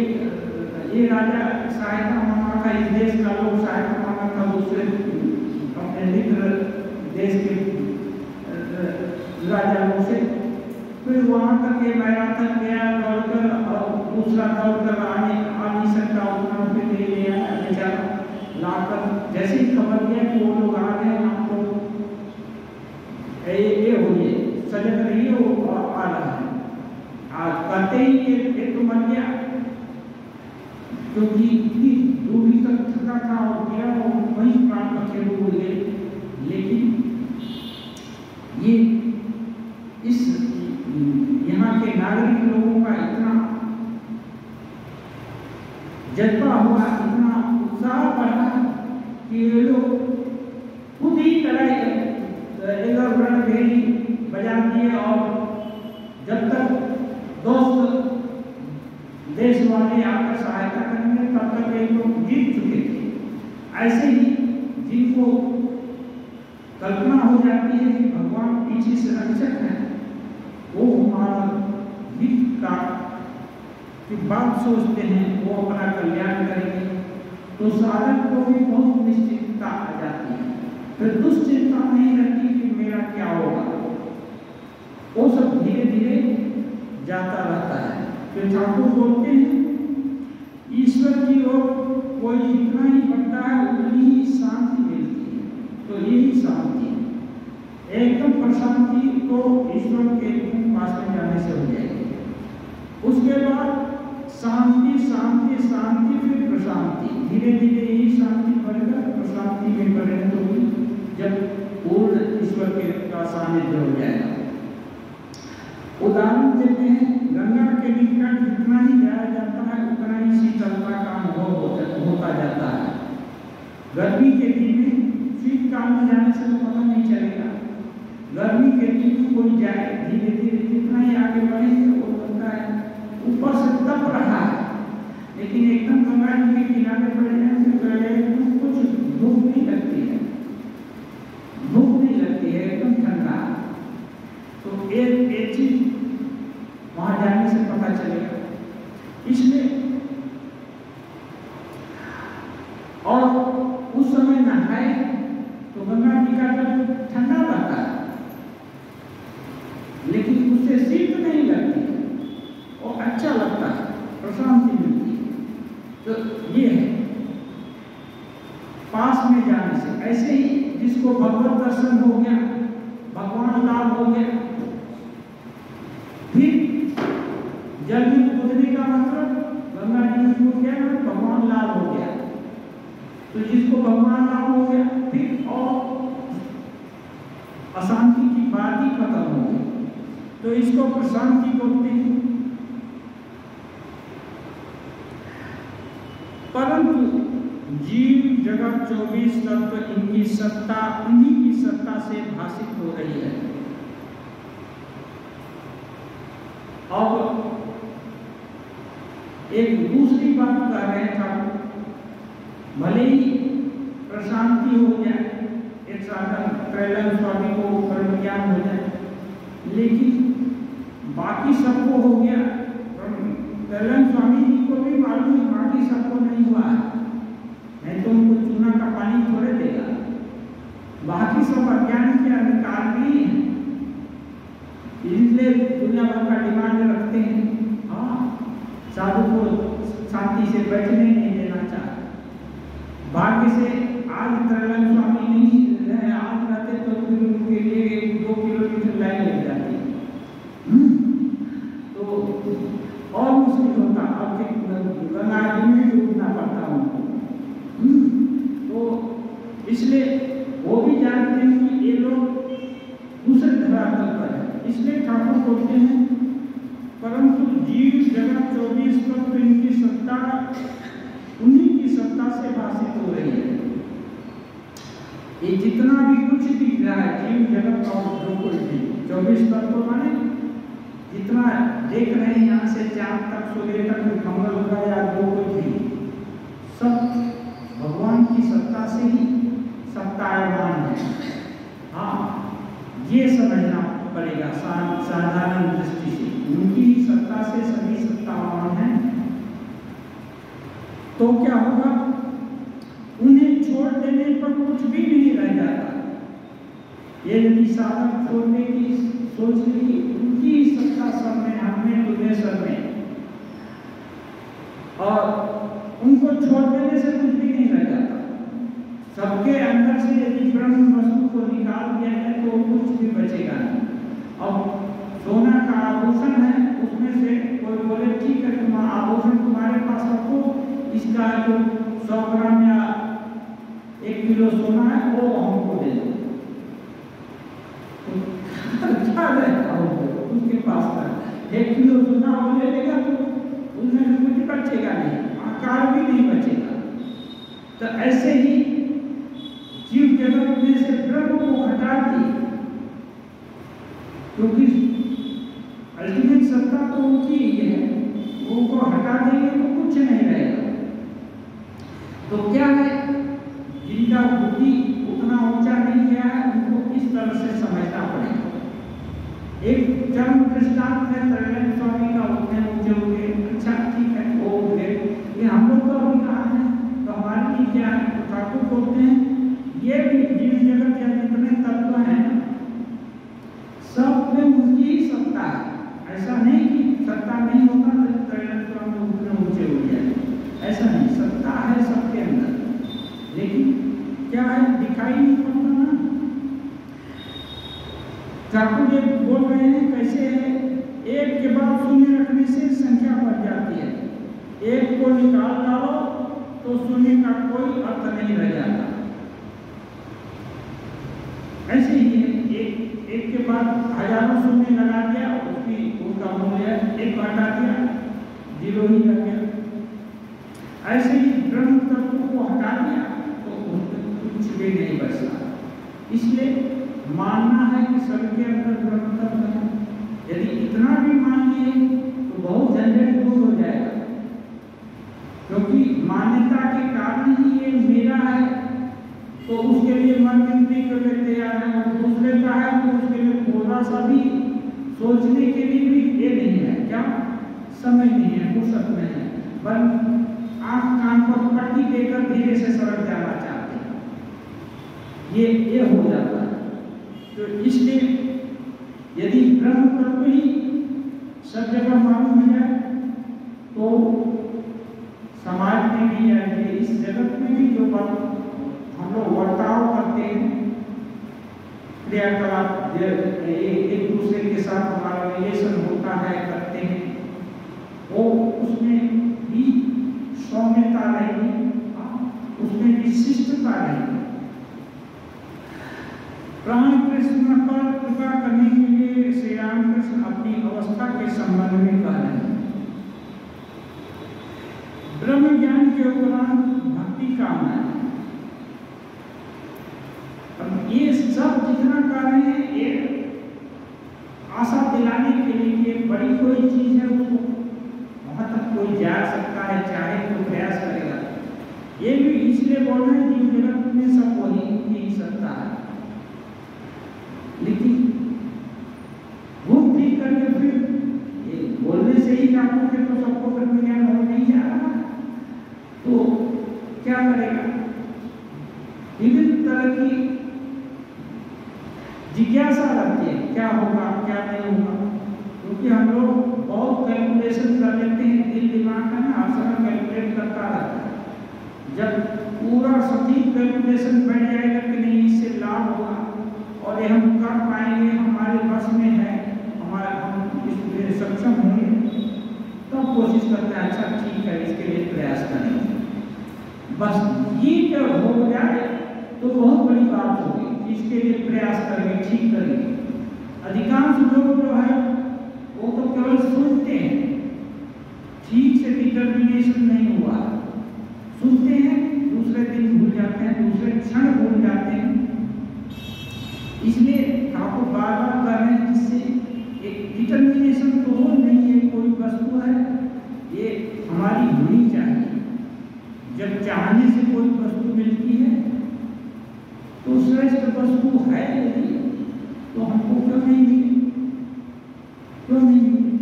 ये राजा सहायता मांगा था, इस देश का लोग सहायता मांगा था दूसरे अपने मित्र देश के राजा लोग से। फिर वहां तक ये मैराथन गया दौड़कर, और दूसरा दौड़कर आ नहीं सकता, उतना फिर ले लिया बेचारा लाकर। जैसे ही खबर दिया कि वो लोग आ गए, आपको ये होइए सजग रहिए, वो आ रहा है। आज कहते ही ये तो मर गया, क्योंकि इतनी दूरी तक थका था और गया, वो वहीं प्राण पक्षी उड़ गए। लेकिन ये इस यहाँ के नागरिक लोगों का इतना जज्बा हुआ, इतना उत्साह बढ़ा कि ये लोग खुद ही भेड़ी बजा दिए, और जब तक दोस्त देश वाले आकर सहायता करेंगे तब तक ये लोग जीत चुके थे। ऐसे ही जिनको कल्पना हो जाती है कि भगवान पीछे से रक्षक है, वो हमारा हित का की बात सोचते हैं, वो अपना कल्याण करेंगे, तो साधक को भी बहुत निश्चिंतता आ जाती है। फिर दुश्चिंता नहीं रहती कि मेरा क्या होगा, वो सब धीरे धीरे जाता रहता है। फिर ठाकुर बोलते हैं ईश्वर की ओर कोई जितना ही बढ़ता है उतनी ही शांति मिलती है। तो यही शांति है, एकदम प्रशांति तो ईश्वर के पास में जाने से हो जाएगी। उसके बाद शांति शांति शांति, फिर प्रशांति, धीरे धीरे यही शांति बढ़कर प्रशांति में परिणत होगी, जब पूर्ण ईश्वर के का सानिध्य हो जाएगा। उदाहरण देते हैं, गंगा के निकट जितना ही जाया जाता है उतना ही शीतलता का अनुभव होता जाता है। गर्मी के दिन में शीतकाल में जाने से तो पता नहीं चलेगा, गर्मी के दिन में कोई जाए धीरे धीरे जितना ही आगे बढ़ेंगे वो लगता है ऊपर से तप रहा है, लेकिन एकदम गंगा जी के किनारे पड़ जाने से कुछ धूप नहीं लगती है, धूप नहीं लगती है, एकदम ठंडा। तो एक चीज वहां जाने से पता चलेगा। इसलिए और उस समय नहाए तो गंगा जी का जल ठंडा रहता है, लेकिन उससे शीत नहीं लगती और अच्छा लगता है, प्रशांति मिलती है। तो ये है पास में जाने से। ऐसे ही जिसको भगवत दर्शन हो गया, भगवान लाभ हो गया, फिर जल में कूदने का मतलब गंगा जी में कूद गया, भगवान लाभ हो गया। तो जिसको भगवान लाभ हो गया, फिर और अशांति की बात ही खत्म हो गई, तो इसको प्रशांति बोलते हैं। परंतु जीव जगत 24 तत्व इनकी सत्ता, उन्हीं की सत्ता से भाषित हो रही है। अब एक दूसरी बात कह रहे था, भले ही प्रशांति हो जाए, एक साधन त्रैलोक्य स्वामी को ब्रह्म ज्ञान हो जाए, लेकिन बाकी सबको हो गया। त्रैलोक्य स्वामी जी को भी मालूम है बाकी सबको नहीं हुआ है, नहीं तो उनको चूना का पानी थोड़े देगा। बाकी सब अज्ञान के अधिकार भी है, इसलिए दुनिया भर का डिमांड रखते हैं। हाँ, साधु को शांति से बैठने नहीं देना चाहते। भाग्य से आज त्रैलोक्य स्वामी नहीं है, आज रहते तो फिर उनके लिए 2 किलोमीटर लाइन लग जाती है, तो और मुश्किल होता, अब गंगा जी में डूबना पड़ता उनको। तो इसलिए वो भी जानते हैं कि ये लोग दूसरे धरातल पर है, इसलिए ठाकुर बोलते हैं परंतु जीव जगत 24 तत्व इनकी सत्ता, उन्हीं की सत्ता से भाषित हो रही है। ये जितना भी कुछ दिख रहा है, जीव जगत और जो कुछ भी 24 तत्व माने जितना देख रहे हैं यहाँ से चांद तक, सूर्य तक, मंगल ग्रह या जो कुछ भी, सब भगवान की सत्ता से ही सत्तायमान है। हाँ, ये समझना पड़ेगा साधारण दृष्टि से, उनकी सत्ता से सभी सत्तावान हैं। तो क्या होगा, उन्हें छोड़ देने पर कुछ भी नहीं रह जाता। ये यदि साधक छोड़ने की ब्रह्म वस्तु को निकाल दिया जाए तो कुछ भी बचेगा नहीं। अब सोना का आभूषण है, उसमें से कोई बोले ठीक है तुम आभूषण तुम्हारे पास रखो, इसका जो 100 ग्राम या 1 किलो सोना है वो हमको दे दो, तो क्या रहेगा उसके पास का 1 किलो सोना वो ले लेगा तो उनमें से कुछ बचेगा नहीं, आकार भी नहीं बचेगा। तो ऐसे ही जीव जगत में से ब्रह्म को हटा दी, क्योंकि अल्टीमेट सत्ता तो उनकी ही है, वो को हटा देंगे तो कुछ नहीं रहेगा। तो क्या है, जिनका बुद्धि उतना ऊंचा नहीं गया है उनको इस तरह से समझना पड़ेगा। एक जन्म दृष्टांत है त्रैलोक्य स्वामी का, उतने ऊंचे होंगे, अच्छा ठीक है वो उठे, ये हम लोग तो अभी कहाँ हैं, तो हमारे लिए क्या है, तो ठाकुर बोलते हैं ये भी जीव जगत या जितने तत्व हैं सब में उनकी ही सत्ता है। ऐसा नहीं कि सत्ता नहीं होता तो त्रैलोक्य स्वामी उतने ऊंचे हो जाए, ऐसा नहीं, सत्ता है सबके अंदर, लेकिन क्या है दिखाई नहीं पड़ता ना। ठाकुर ये बोल रहे हैं कैसे है, एक के बाद शून्य रखने से संख्या बढ़ जाती है, एक को निकाल डालो तो शून्य का कोई अर्थ नहीं रह जाता। ऐसे ही एक के बाद हजारों शून्य लगा दिया, उसकी उसका मूल्य एक हटा दिया, 0 ही रह गया। ऐसे ही ब्रह्म तत्व को हटा दिया तो कुछ भी नहीं बचता। इसलिए मानना है कि सबके अंदर ब्रह्म तत्व है। यदि इतना भी मान लिए तो बहुत झंझट दूर हो जाएगा, क्योंकि मान्यता के कारण ही ये मेरा है तो उसके लिए मन गिनती करने तैयार है, और दूसरे का है तो उसके लिए थोड़ा सा भी सोचने के लिए भी ये नहीं है, क्या समय नहीं है, फुर्सत नहीं है, बस आंख कान पर पट्टी देकर धीरे से सड़क जाना चाहते हैं, ये हो जाता है। तो इसलिए यदि ब्रह्म तत्व ही सब जगह मालूम हो जाए तो समाज में भी या इस जगत में भी जो बात हम लोग वर्ताव करते हैं, क्रियाकलाप एक दूसरे के साथ हमारा रिलेशन होता है करते हैं, वो उसमें भी सौम्यता रहेगी, उसमें भी शिष्टता रहेगी। प्राण कृष्ण पर कृपा करने के लिए श्री रामकृष्ण अपनी अवस्था के संबंध में कह रहे हैं। ब्रह्म ज्ञान के उपरांत भक्ति कामना है। ये सब जितना कर रहे हैं ये आशा दिलाने के लिए कि बड़ी कोई चीज है, उसको वहां तक कोई जा सकता है, चाहे तो प्रयास करेगा। ये भी इसलिए बोल रहे हैं जीव जगत में सब वही ही सत्ता है, लेकिन घूम फिर करके फिर ये बोलने से ही ठाकुर के तो सबको ब्रह्म ज्ञान हो नहीं जा रहा, तो क्या करेगा। विभिन्न तरह की जिज्ञासा रहती है, क्या होगा क्या नहीं होगा, क्योंकि हम लोग बहुत कैलकुलेशन कर लेते हैं, दिल दिमाग का ना हर समय कैलकुलेट करता रहता है। जब पूरा सटीक कैलकुलेशन बैठ जाएगा कि नहीं इससे लाभ होगा और ये हम कर पाएंगे, हमारे बस में है, हम इसमें सक्षम होंगे, तब कोशिश करते हैं अच्छा ठीक है इसके लिए प्रयास करेंगे। बस ये जब हो जाए तो बहुत बड़ी बात होगी, इसके लिए प्रयास करेंगे, ठीक करेंगे। अधिकांश लोग जो है वो तो केवल सुनते हैं, ठीक से डिटर्मिनेशन नहीं हुआ, सुनते हैं दूसरे दिन भूल जाते हैं, दूसरे क्षण भूल जाते हैं। इसलिए ठाकुर बार बार कर रहे हैं जिससे एक डिटर्मिनेशन तो हो नहीं है, कोई वस्तु है ये हमारी होनी चाहिए। जब चाहने से कोई वस्तु मिलती है तो श्रेष्ठ वस्तु है, यदि तो हमको क्यों नहीं मिली, क्यों नहीं मिली।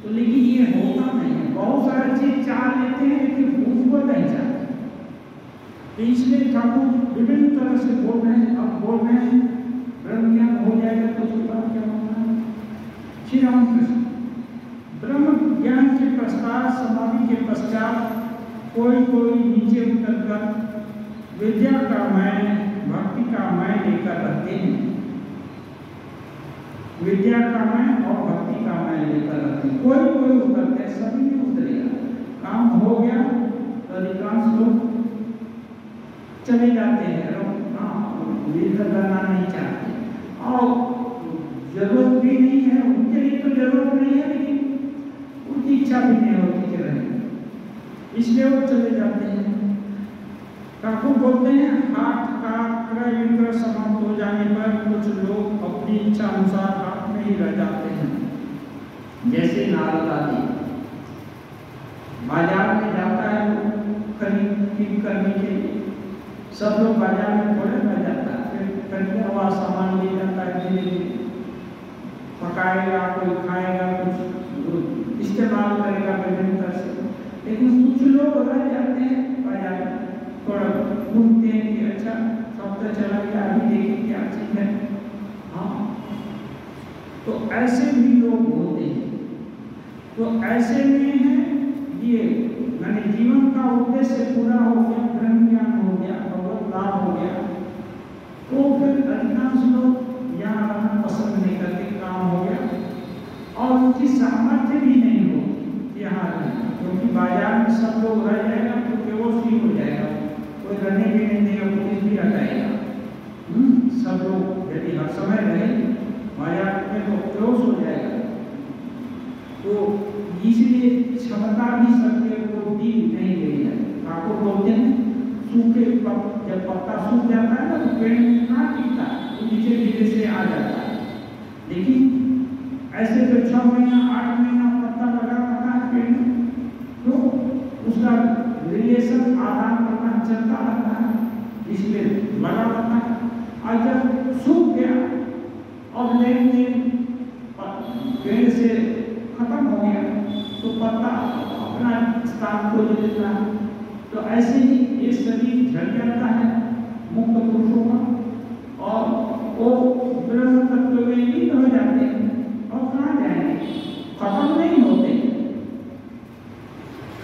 तो लेकिन ये होता नहीं है, बहुत सारे चीज चाह लेते हैं लेकिन उसको नहीं चाहते। तो इसलिए ठाकुर विभिन्न तरह से बोल रहे हैं। अब बोल रहे हैं ब्रह्म ज्ञान हो जाएगा तो उसके बाद क्या होगा। श्री रामकृष्ण ब्रह्म ज्ञान के पश्चात समाधि के पश्चात कोई नीचे उतरकर विद्या का मैं भक्ति का मय लेकर रहते हैं, विद्या का मय और भक्ति का मय लेकर रहते हैं। कोई कोई उतरते हैं, सभी नहीं उतरेगा। काम हो गया तो अधिकांश लोग चले जाते हैं, करना नहीं चाहते और जरूरत भी नहीं है, उनके लिए तो जरूरत नहीं है, लेकिन उनकी इच्छा भी नहीं होती कि रहे, इसलिए वो चले जाते हैं। ठाकुर बोलते हैं हाथ का क्रय विक्रय समाप्त हो जाने पर कुछ लोग अपनी इच्छा अनुसार हाथ में ही रह जाते हैं। जैसे नारद आदि बाजार में जाता है खरीद करने के लिए, सब लोग बाजार में थोड़े रह जाता है, फिर खरीदा हुआ सामान ले जाता है, धीरे धीरे पकाएगा, कोई खाएगा, कुछ इस्तेमाल करेगा विभिन्न तरह से। लेकिन कुछ लोग रह जाते हैं बाजार में, थोड़ा घूमते हैं कि अच्छा सब तो चला गया, अभी देखिए क्या चीज है। हाँ, तो ऐसे भी लोग होते हैं। तो ऐसे में है ये मैंने जीवन का उद्देश्य पूरा हो गया, ब्रह्म ज्ञान हो गया, भगवत लाभ हो गया, तो फिर अधिकांश लोग यहाँ रहना पसंद नहीं करते, काम हो गया और उनकी सामर्थ्य भी नहीं होती यहाँ रहना, क्योंकि बाजार में सब लोग रह जाएगा तो बेहोश ही हो जाएगा, कोई रहने भी नहीं देगा, पुलिस भी हटाएगा। सब लोग यदि हर समय रहे बाजार में तो बेहोश हो जाएगा। तो इसलिए क्षमता भी सबके को दी नहीं गई है। ठाकुर बोलते हैं सूखे जब पत्ता सूख जाता है ना तो पेड़ में कहाँ टिकता है, तो नीचे धीरे से आ जाता है। लेकिन ऐसे तो 6 महीना 8 महीना पत्ता लगा रहता है पेड़ में, तो उसका रिलेशन आदान प्रदान चलता रहता है, इसलिए लगा रहता है। और जब सूख गया और लेन देन पेड़ से खत्म हो गया तो पत्ता अपना स्थान खोज लेता है। तो ऐसे ही ये शरीर झड़ जाता है मुक्त पुरुषों का और वो ब्रह्म तत्व में लीन हो जाते हैं। और कहाँ जाएंगे, खत्म नहीं होते,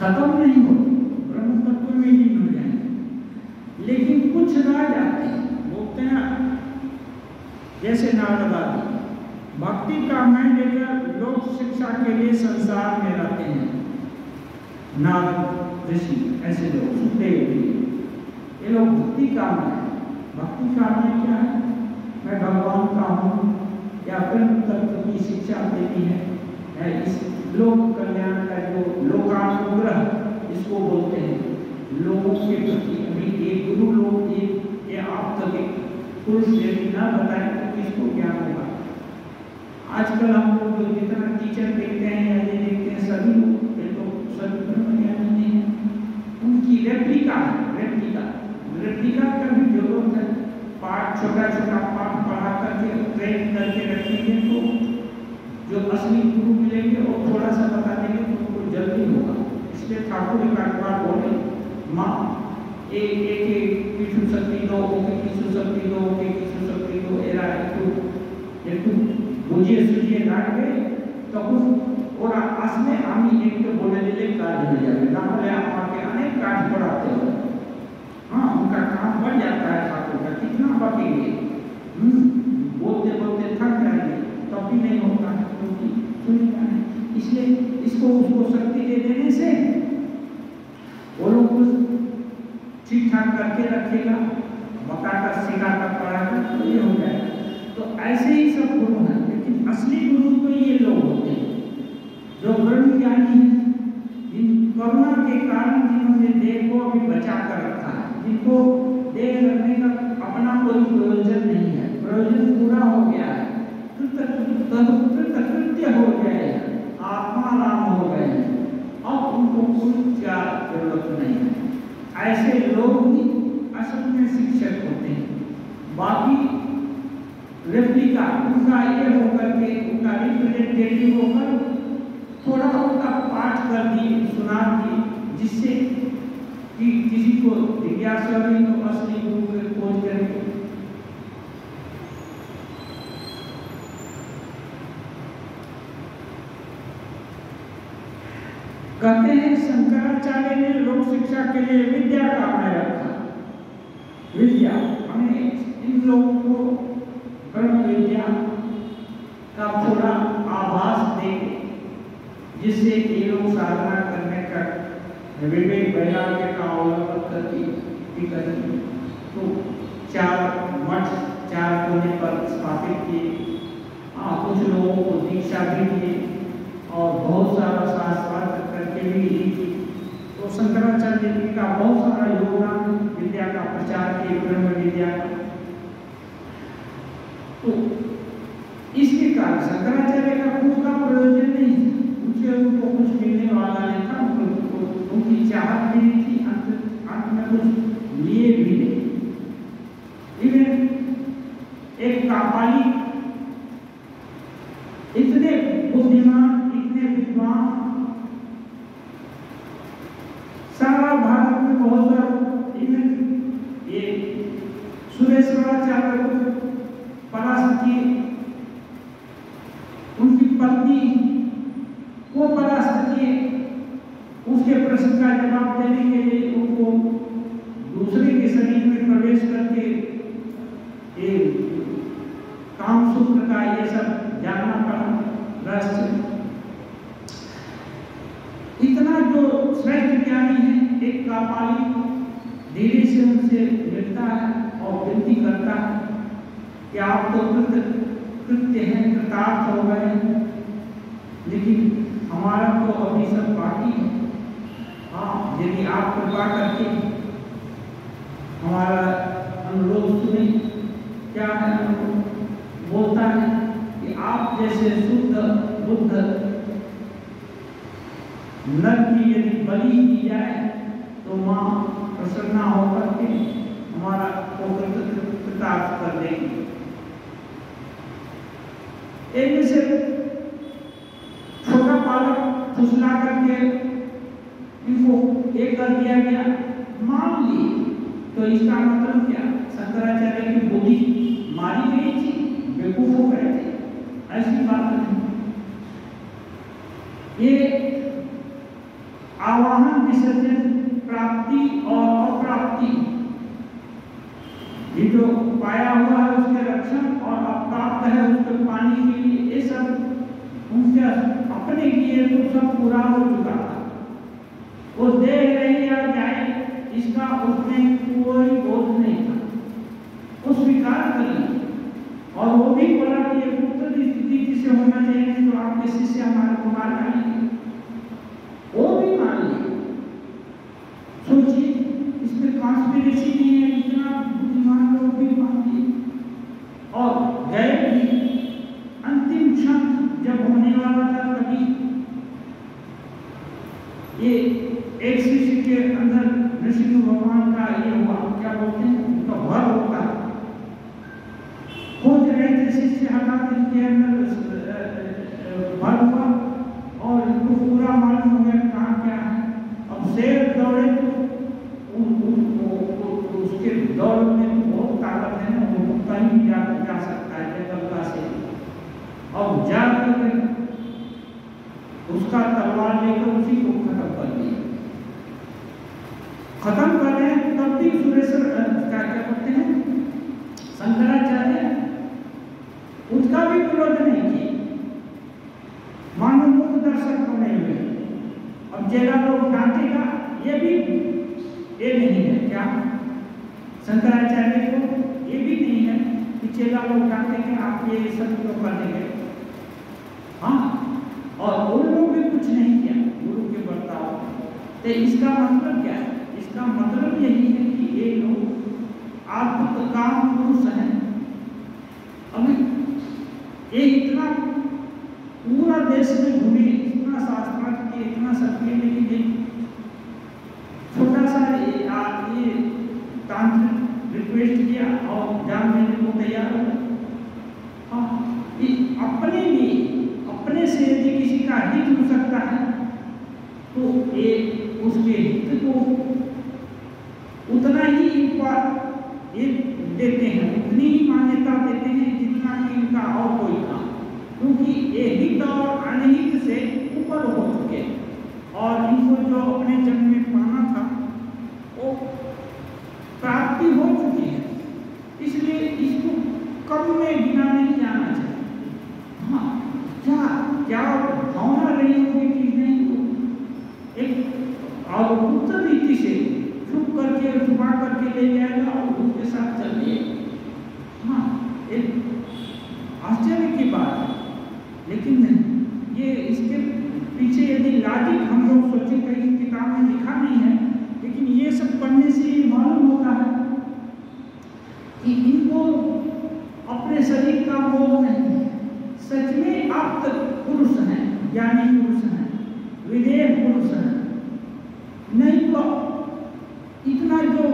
खत्म नहीं होते, ब्रह्म तत्व में लीन हो जाएंगे। लेकिन कुछ रह जाते हैं, बोलते हैं जैसे नारद आदि भक्ति का मय लेकर लोक शिक्षा के लिए संसार में रहते हैं। नारद ऋषि ऐसे लोग, सुखदेव जी, ये लोग भक्ति का मय, भक्ति का मय क्या है, मैं भगवान का हूँ या ब्रह्म तत्व की शिक्षा देती है। इस लोक कल्याण का जो लोकानुग्रह इसको बोलते हैं, लोगों के प्रति। अभी एक गुरु लोग ये आप तक पुरुष यदि न बताए तो किसको ज्ञान होगा। आजकल हम लोग जो जितना टीचर देखते हैं या ये देखते हैं सभी लोग ये तो सभी ब्रह्म ज्ञानी नहीं है, उनकी रेप्लिका का भी जरूरत है। पाठ छोटा छोटा पाठ पढ़ा करके ट्रेन करके रखेंगे तो जो असली गुरु मिलेंगे वो थोड़ा सा बता देंगे तो उनको जल्दी होगा। इसलिए ठाकुर एक बार बोले माँ एक किसु शक्ति दो, किसु शक्ति दो, किसु शक्ति दो, एरा एक বুঝিয়ে সুঝিয়ে রাখবে তখন ওরা আসলে আমি একটু বলে দিলে কাজ হয়ে যাবে, না হলে আমাকে অনেক কাজ করাতে হবে। हाँ, उनका काम बढ़ जाता है ठाकुर का, कितना बकेंगे, बोलते बोलते थक जाएंगे तब भी नहीं होता है, क्योंकि सुनेगा नहीं। इसलिए इसको उसको शक्ति दे देने से वो लोग कुछ ठीक ठाक करके रखेगा, बताकर सिखाकर पढ़ाकर तो ये हो जाएगा। तो ऐसे ही सब गुरु हैं, लेकिन असली गुरु तो ये लोग होते हैं जो ब्रह्म ज्ञानी हैं, जिन करुणा के कारण जिन्होंने देह को अभी बचा कर रखा है, जिनको देह रखने का अपना कोई प्रयोजन नहीं है, प्रयोजन पूरा हो गया है, कृत्य हो गया है, आत्मा राम हो गए हैं, अब उनको कोई क्या जरूरत नहीं है। ऐसे लोग ही असल में शिक्षक होते हैं। बाकी रेप्लिका उनका ये होकर के उनका रिप्रेजेंटेटिव होकर थोड़ा उनका पाठ कर दिए, सुना दिए, जिससे कि किसी को जिज्ञासा नहीं तो असली गुरु की खोज करेंगे। कहते हैं शंकराचार्य ने लोक शिक्षा के लिए विद्या का मय रखा। विद्या हमें थोड़ा आभास देंगे जिससे ये लोग साधना करने का विवेक वैराग्य का अवलंबन करके करेंगे। तो 4 मठ 4 कोने पर स्थापित किए, कुछ लोगों को दीक्षा भी दिए और बहुत सारा शास्त्रार्थ करके भी लिखी। तो शंकराचार्य जी का बहुत सारा योगदान विद्या का प्रचार किए, ब्रह्म विद्या का। तो इसके कारण शंकराचार्य का खुद का प्रयोजन नहीं था, उनसे उनको कुछ मिलने वाला नहीं था, उनकी चाहत भी नहीं थी, अंत में कुछ लिए भी नहीं। इवन एक कापाली इतने बुद्धिमान, इतने विद्वान, सारा भारत में बहुत सारा, इवन ये सुरेश्वराचार्य को परास्त किए, उनकी पत्नी को परास्त किए, उसके प्रश्न का जवाब देने के लिए उनको दूसरे के शरीर में प्रवेश करके ये काम सूत्र का ये सब जानना पड़ा रहस्य। इतना जो श्रेष्ठ ज्ञानी है, एक कापाली धीरे से उनसे मिलता है और विनती करता है कि आप तो कृत्य हैं, कृतार्थ हो गए हैं, लेकिन हमारा तो अभी सब बाकी है। हाँ, यदि आप कृपा करके हमारा अनुरोध सुने। क्या है अनुरोध? बोलता है कि आप जैसे शुद्ध बुद्ध नर की यदि बलि की जाए तो माँ प्रसन्ना होकर के हमारा कृतार्थ कर देगी। एक में से छोटा बालक फुसला करके इनको एक कर दिया गया, मान लिए। तो इसका मतलब क्या? शंकराचार्य की बुद्धि मारी गई थी, बेवकूफ हो गए थे? ऐसी बात नहीं। ये आवाहन, विसर्जन, प्राप्ति और अप्राप्ति, ये जो पाया हुआ है उसके रक्षण और अप्राप्त है उसके पाने के लिए, ये सब उनके अपने किए तो सब पूरा हो चुका था। वो दे रही या जाए इसका उसमें कोई बोध नहीं था, वो स्वीकार कर लिया। और वो भी बोला कि ये पुत्र की स्थिति जिसे होना चाहिए तो आपके शिष्य हमारे को मार डालेंगे, वो भी मान लिया। सोचिए, इसमें कॉन्स्पिरेसी नहीं है, इतना बुद्धिमान लोग भी मान लिए और गए भी। अंतिम क्षण जब होने वाला था तभी ये एक शिष्य के अंदर नृसिंह भगवान का ये हुआ, क्या बोलते हैं, उनका भर होता है। खोज रहे थे शिष्य, हठात इनके अंदर भर हुआ और इनको पूरा मालूम हो गया कहाँ क्या है। अब शेर दौड़े तो उसके दौड़ में तो बहुत ताकत है ना, वो कहीं जा सकता है जंगलता से। अब जाकर उसका तलवार लेकर उसी को खत्म कर दिया। खत्म कर रहे हैं तब भी सुरेश्वर क्या करते हैं, शंकराचार्य उसका भी विरोध नहीं किया, मानो मूक दर्शक बने हुए। अब चेला लोग डांटेगा, ये भी ये नहीं है क्या शंकराचार्य को, ये भी नहीं है कि चेला लोग डांटेंगे आप ये सब क्यों करने गए। हाँ, और उन लोग भी कुछ नहीं किया गुरु के बर्ताव। तो इसका मतलब क्या है? इसका मतलब यही है कि ये लोग आत्म काम पुरुष हैं। अभी ये इतना पूरा देश में घूमे, इतना शास्त्रार्थ किए, इतना सब किए, लेकिन एक छोटा सा ये तांत्रिक रिक्वेस्ट किया और जान देने को तैयार हो गए। हाँ, अपने लिए, अपने से यदि किसी का हित हो सकता है तो ये उसके हित को उतना ही ये देते हैं, उतनी ही मान्यता देते हैं जितना कि इनका और कोई काम, क्योंकि ये हित और अनहित से ऊपर हो चुके और इनको जो अपने जन्म में पाना था वो प्राप्ति हो चुकी है, इसलिए इसको कम में गिना नहीं जाना चाहिए। हाँ, क्या भावना रही होगी कि नहीं एक और उत्तर रीति से छुप करके छुपा करके ले जाएगा और उसके साथ चल दिएगा। हाँ, एक आश्चर्य की बात है, लेकिन नहीं, ये इसके पीछे यदि लॉजिक हम लोग सोचे, कहीं किताब में लिखा नहीं है, लेकिन ये सब पढ़ने से ये मालूम होता है कि इनको अपने शरीर का मोह नहीं है। सच में आप पुरुष हैं, ज्ञानी पुरुष हैं, विदेह पुरुष हैं, नहीं तो इतना जो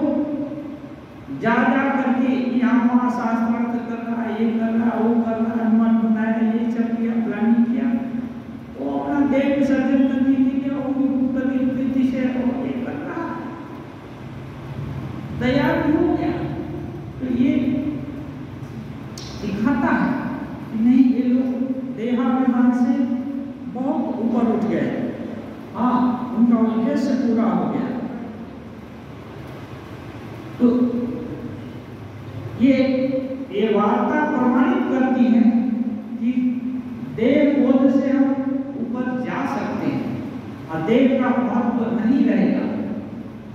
जा करके यहाँ वहाँ शास्त्रार्थ कर रहा है, ये कर रहा है, वो कर रहा है, मन बनाया, ये सब किया, प्लानिंग किया, वो अपना देह विसर्जन करने के लिए वो से ये कर रहा है, तैयार हो गया। तो ये दिखाता है कि नहीं, ये लोग देहाभिमान से बहुत ऊपर उठ गए। हाँ, उनका उद्देश्य पूरा हो गया। तो ये वार्ता प्रमाणित करती है कि देह बोध से हम ऊपर जा सकते हैं और देह का महत्व नहीं रहेगा।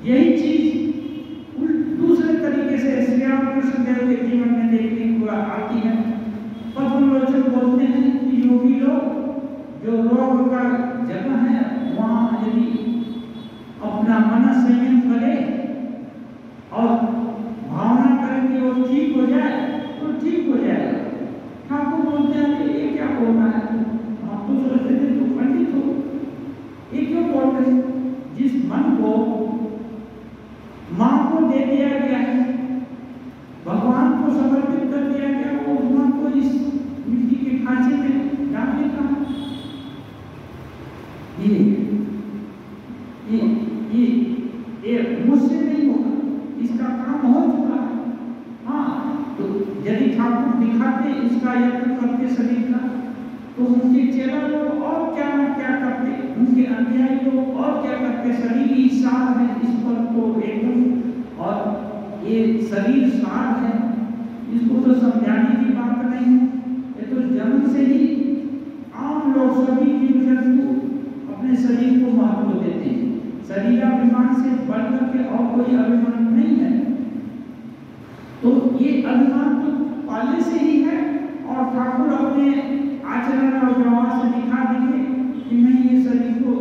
यही चीज दूसरे तरीके से श्री रामकृष्ण देव के जीवन में देखने को आती है। पद्मलोचन बोलते हैं कि योगी लोग जो रोग का जगह है वहां यदि अपना मन संयम करे और भावना करें कि वो ठीक हो जाए तो ठीक हो जाएगा। ठाकुर बोलते हैं कि ये क्या बोलना है, आप तो सोचते थे तो पंडित हो, ये क्यों बोल रहे? जिस मन को मां को दे दिया गया है, भगवान को समर्पित कर दिया गया, वो मन को इस मिट्टी के खांचे में डाल देता है। ये मुझसे नहीं होगा, इसका काम हो चुका है। हाँ, तो यदि ठाकुर दिखाते इसका यत्न करते शरीर का, तो उनके चेला लोग और क्या करते, उनके अनुयायी लोग और क्या करते। शरीर ही सार है, इस पर तो एकदम, और ये शरीर सार है, इसको तो समझाने की बात नहीं है। ये तो जन्म से ही आम लोग, सभी जीव जंतु अपने शरीर को महत्व देते हैं। शरीराभिमान से बढ़कर के और कोई अभिमान नहीं है। तो ये अभिमान तो पहले से ही है, और ठाकुर अपने आचरण और व्यवहार से दिखा देंगे कि नहीं, ये शरीर को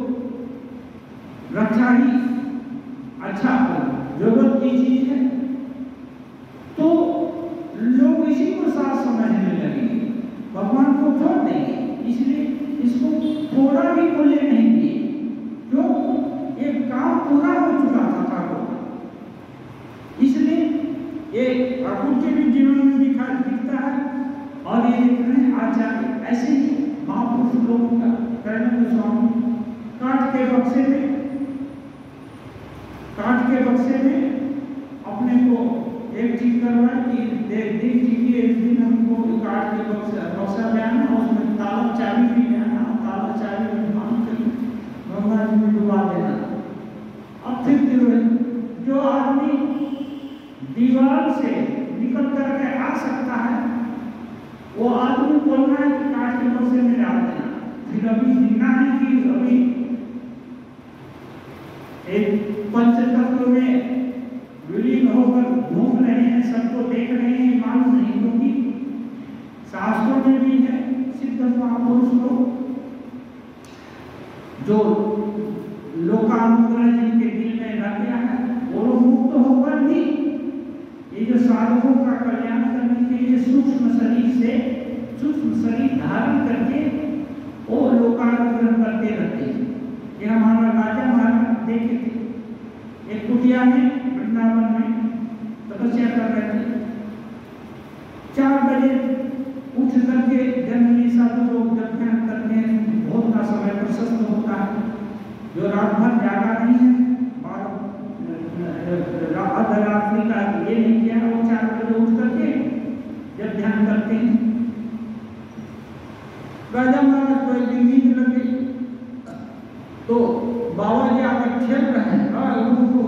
रक्षा ही अच्छा जरूरत की चीज है। तो लोग इसी को साथ समझने लगेंगे, भगवान को छोड़ देंगे, इसलिए इसको थोड़ा भी मूल्य नहीं दिए। क्यों? एक काम पूरा हो चुका था ठाकुर का, इसलिए ये ठाकुर के भी जीवन में दिखता है। और ये देख रहे हैं आचार्य ऐसे ही महापुरुष लोगों का प्रेमानंद स्वामी काठ के बक्से में अपने को एक चीज करवाए कि देख लीजिए, इस दिन हमको काठ के बक्सा ले आना, उसमें ताला चाबी भी ले आना, ताला चाबी में बांध कर गंगा जी में डुबा देना। अब फिर जो आदमी दीवार से निकल करके आ सकता है, वो आदमी बोलना है कि काठ के बक्से में डाल देना। फिर अभी दिखना है कि अभी एक पंचतत्व में विलीन होकर घूम रहे हैं, सबको देख रहे हैं, मालूम नहीं, क्योंकि शास्त्रों में भी है सिद्ध महापुरुष लोग जो लोकानुग्रह जिनके दिल में रह गया है, वो लोग मुक्त होकर भी ये जो साधकों का कल्याण करने के लिए सूक्ष्म शरीर धारण करके वो लोकानुग्रह करते रहते हैं। ये हमारा राजा महाराज देखे थे, एक कुटिया में वृंदावन में तपस्या कर रहे थे। 4 बजे उठ करके जनरली साधु लोग जब ध्यान करते हैं, भोर का समय प्रशस्त होता है, जो रात भर जागा नहीं है, रात्रि का ये नहीं किया, वो 4 बजे उठ करके जब ध्यान करते हैं। राजा महाराज को एक दिन नींद लग गई, तो बाबा जी आकर खेल रहे हैं उनको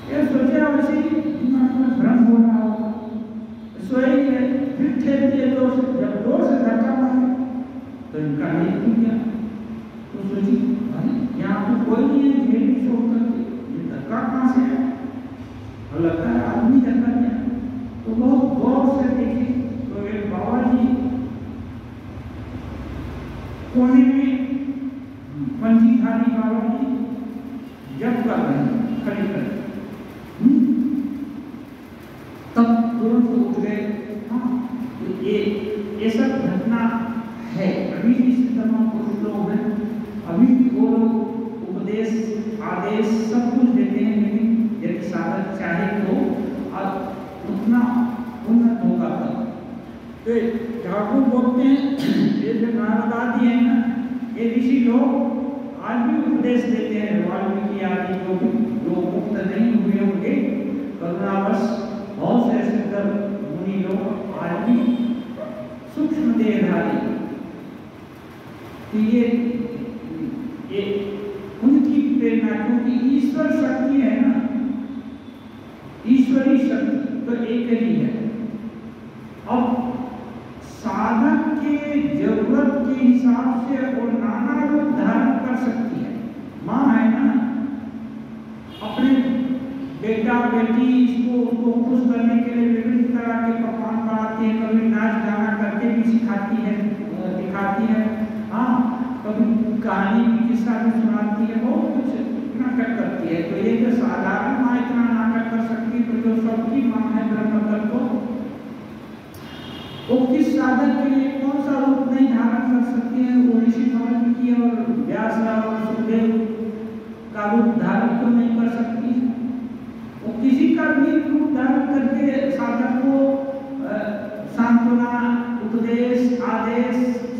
ये सोचे वैसे भ्रम हो रहा होगा, सोएंगे, फिर खेल दिए जोर से, जब जोर से धक्का मारे कोने में पंजीधारी वालों की जब कर रहे हैं खड़ी कर, तब तुरंत उठ गए। हाँ, तो ये सब घटना है। अभी भी सिद्धमा पुरुष लोग हैं, अभी भी वो लोग उपदेश आदेश सब कुछ देते हैं, लेकिन यदि साधक चाहे तो उतना उन्नत होगा तब। तो ठाकुर बोलते हैं ये जो नारद आदि है ना, ये ऋषि लोग आज भी उपदेश देते हैं। वाल्मीकि आदि जो मुक्त नहीं हुए होंगे करुणावश, बहुत से सिद्ध मुनि लोग आज भी सूक्ष्म देहधारी, तो ये उनकी प्रेरणा, क्योंकि ईश्वर शक्ति है ना, ईश्वरी शक्ति तो एक ही है। अब साधक के जरूरत के हिसाब से वो नाना रूप धारण कर सकती है। माँ है ना, अपने बेटा बेटी इसको उसको खुश करने के लिए विभिन्न तरह के पकवान बनाती है, कभी नाच गाना करके भी सिखाती है, दिखाती है। हाँ, कभी कहानी भी किस्सा भी सुनाती है, बहुत कुछ नाटक करती है। तो ये जो साधारण माँ इतना नाटक कर सकती है, तो जो सबकी माँ है ब्रह्म तत्व, वो किस साधक के लिए कौन सा रूप नहीं धारण कर सकती है? वो ऋषि वाल्मीकि और व्यास और सुखदेव का रूप धारण क्यों नहीं कर सकती है? वो किसी का भी रूप धारण करके साधक को सांत्वना, उपदेश, आदेश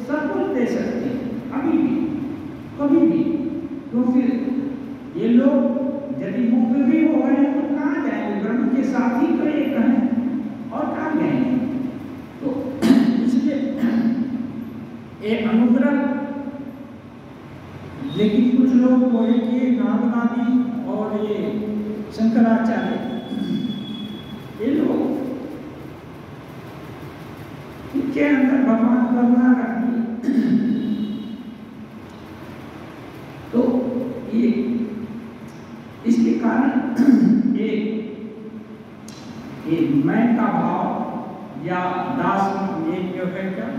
सब कुछ दे सकती है, अभी भी, कभी भी। तो फिर ये लोग यदि मुक्त भी हो गए तो कहाँ जाएंगे? ब्रह्म के साथ ही तो एक है, और कहाँ जाएंगे? तो इसलिए एक अनुग्रह, लेकिन कुछ लोग बोले कि नारद आदि और ये शंकराचार्य, ये लोग इनके अंदर भगवान करुणा रखती, तो ये इसके कारण ये मैं का भाव या दास, ये जो है क्या,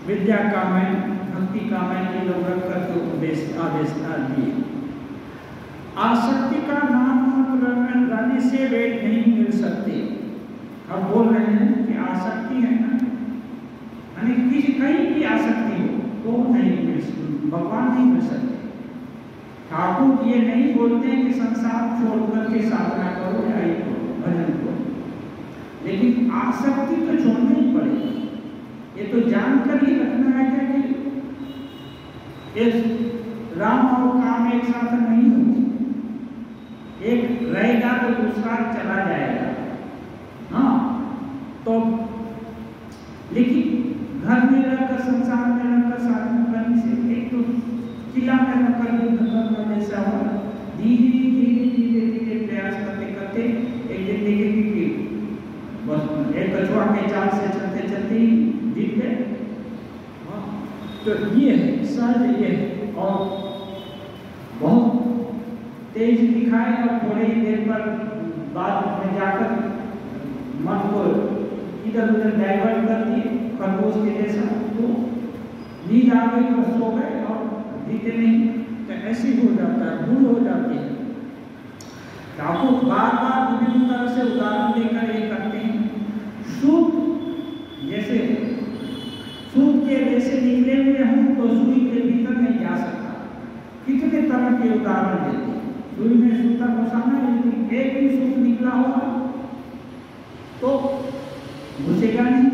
विद्या का मैं, भक्ति का मैं, ये लोग रख करके उपदेश आदेश दिए। आसक्ति का नाम रहने से वेद नहीं मिल सकते। अब बोल रहे हैं कि आसक्ति है ना, यानी किसी कहीं भी आसक्ति हो तो नहीं मिल सकती, भगवान नहीं मिल सकते। ठाकुर ये नहीं बोलते हैं कि संसार छोड़ करके साधना करो या ये करो, भजन करो, लेकिन आसक्ति तो छोड़नी ही पड़ेगी। ये तो जानकर ही रखना है कि राम और काम एक साथ नहीं होंगे, एक रहेगा तो दूसरा चला जाएगा। हाँ, तो लेकिन घर में रहकर, संसार में रहकर साधना करने से, एक तो किला में रहकर युद्ध करना जैसा हो, धीरे धीरे धीरे धीरे प्रयास करते करते एक दिन देखेंगे कि बस एक कछुआ के चाल से चलते चलते ही जीत गए। तो ये है सहज, ये है। और बहुत तेज दिखाए और थोड़ी ही देर पर बाद में जाकर मन को इधर उधर डाइवर्ट कर दिए, खरगोश के जैसा, तो नींद आ गई और सो गए और जीते नहीं, तो ऐसे हो जाता है, भूल हो जाती है। ठाकुर बार बार विभिन्न तरह से उदाहरण देकर ये करते हैं। सूत, जैसे सूत के जैसे निकले हुए हूँ तो सुई के भीतर नहीं जा सकता, कितने तरह के उदाहरण देते हैं। सुई में सूता घुसाना, लेकिन एक भी सूत निकला होगा तो घुसेगा नहीं।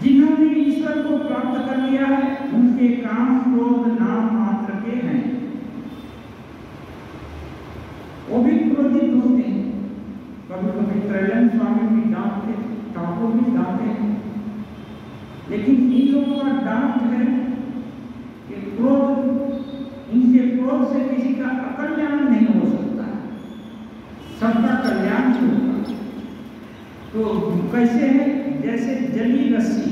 जिन्होंने ईश्वर को प्राप्त कर लिया है उनके काम क्रोध नाम मात्र के हैं, वो भी क्रोधित होते हैं। कभी कभी त्रैलन स्वामी भी डांटते, ठाकुर भी डांटे, लेकिन इन लोगों का डांट है कि क्रोध, इनके क्रोध से किसी का अकल्याण नहीं हो सकता, सबका कल्याण होगा। तो कैसे है? जैसे जली रस्सी,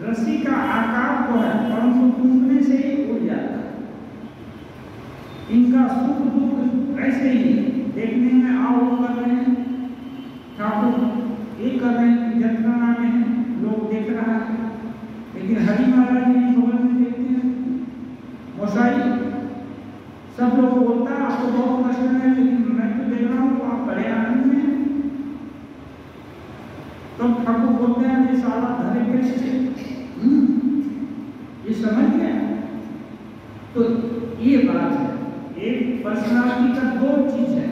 रस्सी का आकार तो है परंतु टूटने से ही उड़ जाता है। इनका सुख दुख ऐसे ही देखने में आओ कर रहे हैं, ठाकुर ये कर रहे हैं, यंत्रणा में है, लोग देख रहा है, लेकिन हरि महाराज जी बगल में देखते हैं मोसाई, सब लोग बोलता है आपको बहुत कष्ट है, लेकिन मैं तो देख रहा हूँ आप बड़े आनंद में हैं। तो ठाकुर बोलते हैं ये सारा धरे कष्ट है, ये समझ गया। तो ये बात है, एक पर्सनालिटी का दो चीज है।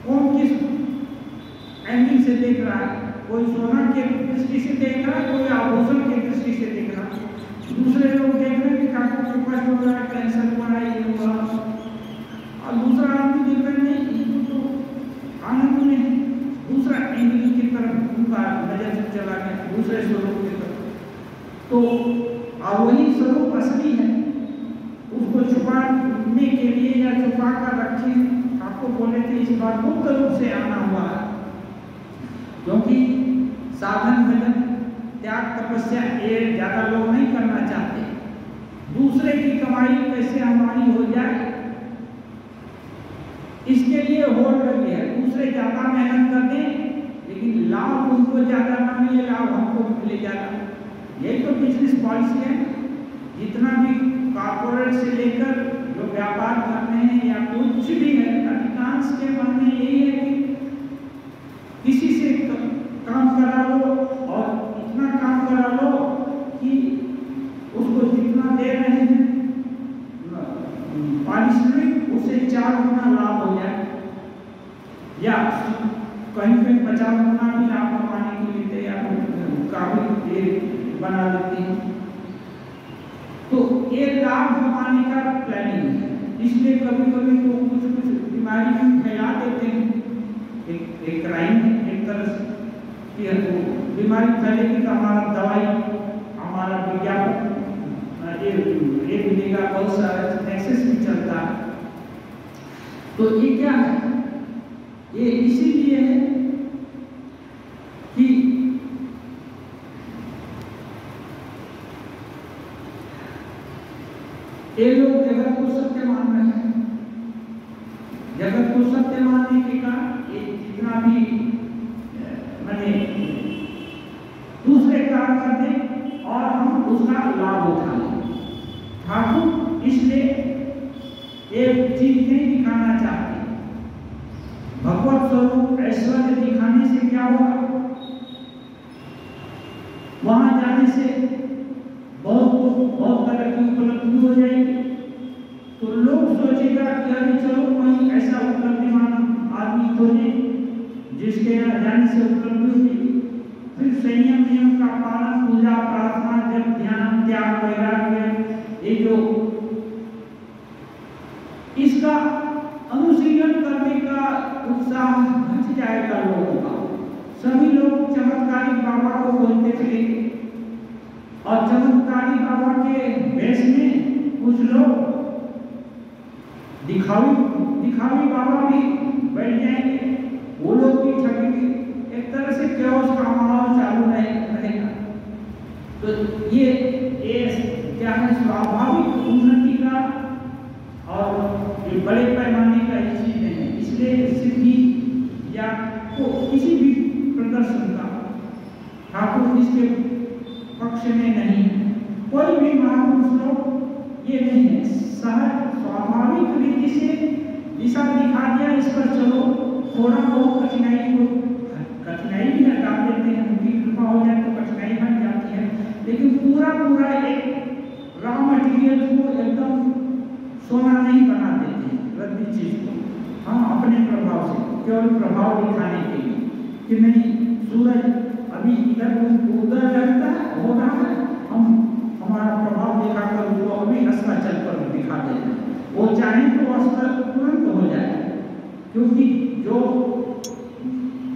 कौन किस एंगल से देख रहा है, कोई सोना के दृष्टि से देख रहा है, कोई आभूषण के दृष्टि से देख रहा है। दूसरे लोग देख रहे हैं कि ठाकुर को कष्ट हो रहा है, कैंसर हुआ है, ये हुआ, और दूसरा आदमी देख रहे हैं ये तो आनंद में है। दूसरा एंगल की तरफ उनका नजर से चला गया, दूसरे स्वरूप की तरफ। तो वही स्वरूप असली है, उसको छुपाने के लिए या छुपा कर रखे, आपको बोले थे इस बार गुप्त रूप से आना हुआ है, क्योंकि साधन भजन त्याग तपस्या ये ज्यादा लोग नहीं करना चाहते। दूसरे की कमाई कैसे हमारी हो जाए, इसके लिए होड़ लगी है। दूसरे ज्यादा मेहनत कर दें, लेकिन लाभ उनको ज्यादा ना मिले, लाभ हमको मिले ज्यादा। यही तो बिजनेस पॉलिसी है। जितना भी कॉर्पोरेट से लेकर जो व्यापार करते हैं या कुछ भी है, अधिकांश के मन में यही है कि किसी से काम करा लो और इतना काम करा लो कि उसको जितना दे रहे हैं पारिश्रमिक उससे 4 गुना लाभ हो जाए, या कहीं पे 50 गुना भी लाभ कमाने के लिए तैयार काफी बना देते हैं। तो ये लाभ कमाने का प्लानिंग है, इसलिए कभी कभी तो कुछ बीमारी में फैला देते हैं। एक क्राइम है एक तरह से कि बीमारी फैलेगी तो हमारा दवाई, हमारा विज्ञापन ये मिलेगा, बहुत सारा एक्सेस भी चलता है। तो ये क्या है, ये इसीलिए है कि ये लोग जगत को सत्य मान रहे हैं। जगत को सत्य मानने के कारण ये जितना भी मैंने दूसरे काम कर दें और हम उसका लाभ उठा लें। ठाकुर इसलिए एक चीज नहीं दिखाना चाहते। भगवत स्वरूप ऐश्वर्य दिखाने से क्या होगा, वहां जाने से बहुत तरह की उपलब्धि हो जाएगी। तो लोग सोचेगा कि अरे चलो कहीं ऐसा उपलब्धिमान आदमी खोजे जिसके यहाँ जाने से उपलब्धि होगी। फिर संयम नियम का पालन, पूजा प्रार्थना, जब ध्यान, त्याग, वैराग्य, ये जो इसका अनुशीलन करने का उत्साह घट जाएगा लोगों का। सभी लोग चमत्कारी बाबा को बोलते चलेंगे और चमत्कारी बाबा के वेश में कुछ लोग दिखावी बाबा भी बैठ जाएंगे, वो लोग भी ठगेंगे। एक तरह से केओस का माहौल चालू रहेगा। तो ये क्या है, स्वाभाविक उन्नति का और ये बड़े पैमाने का चीज नहीं है। इसलिए सिद्धि या को किसी भी प्रदर्शन का ठाकुर इसके पक्ष में नहीं। कोई भी महापुरुष लोग ये नहीं है, सहज स्वाभाविक रीति से दिशा दिखा दिया, इस पर चलो, थोड़ा बहुत कठिनाई भी हटा देते हैं, उनकी कृपा हो जाए तो कठिनाई हट जाती है। लेकिन पूरा एक रॉ मटेरियल को एकदम सोना नहीं बना देते हैं, रद्दी चीज को हम अपने प्रभाव से, केवल प्रभाव दिखाने के लिए कि नहीं सूरज अभी इधर उधर रहता है, हो रहा है, हम हमारा प्रभाव दिखाकर उसको अभी अस्ताचल पर दिखा देते हैं। वो चाहे तो अस्तर तुरंत हो जाए, क्योंकि जो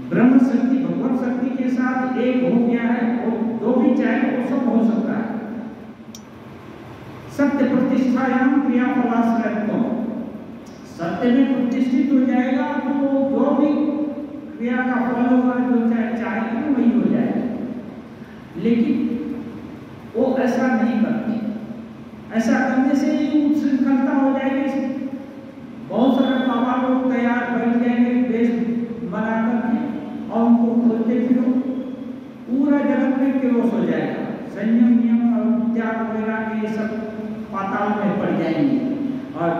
ब्रह्म शक्ति भगवत शक्ति के साथ एक हो गया है, वो जो भी चाहे वो सब हो सकता है। सत्य प्रतिष्ठायाम क्रियाफलाश्रयत्वम, सत्य में प्रतिष्ठित हो जाएगा तो जो भी क्रिया का फल होगा, जो चाहेगा वही हो जाएगा। लेकिन वो ऐसा नहीं करते। ऐसा करने से ही उच्छृंखलता हो जाएगी। बहुत सारे बाबा लोग तैयार बैठ जाएंगे देश बना करके और उनको खोलते फिरो, पूरा जगत में केओस हो जाएगा। संयम नियम त्याग वैराग्य ये सब पाताल में पड़ जाएंगे। और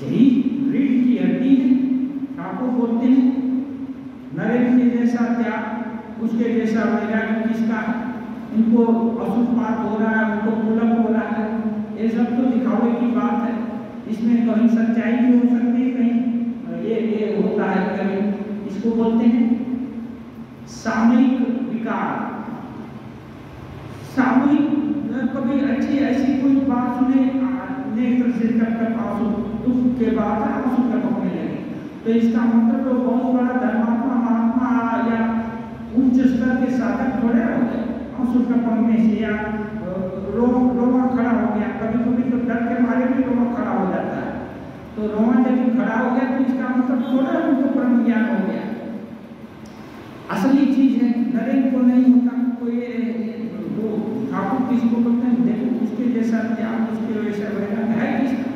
यही रीढ़ की हड्डी है। ठाकुर बोलते हैं नरेंद्र के जैसा त्याग, उसके जैसा वैराग्य किसका है? इनको अशुभपात हो रहा है, उनको पुलक हो रहा है, ये सब तो दिखावे की बात है। इसमें कहीं सच्चाई भी हो सकती है, कहीं ये होता है, कहीं इसको बोलते हैं सामयिक विकार। सामयिक कभी अच्छी ऐसी कोई बात सुने, नेत्र से टप आंसू, दुख के बाद आंसू टपकने लगे, तो इसका मतलब तो बहुत बड़ा धर्मात्मा महात्मा या उच्च स्तर के साधक थोड़े हो गए। आंसू टपकने से या रोमा खड़ा हो गया, कभी कभी तो डर के मारे भी रोमा खड़ा हो जाता है, तो रोमा यदि खड़ा हो गया तो इसका मतलब थोड़ा उनको परम ज्ञान हो गया। असली चीज है, नरेंद्र को नहीं होता कोई। वो ठाकुर किसको बोलते हैं? देखो उसके जैसा त्याग, उसके वैसा वैराग्य है किसका?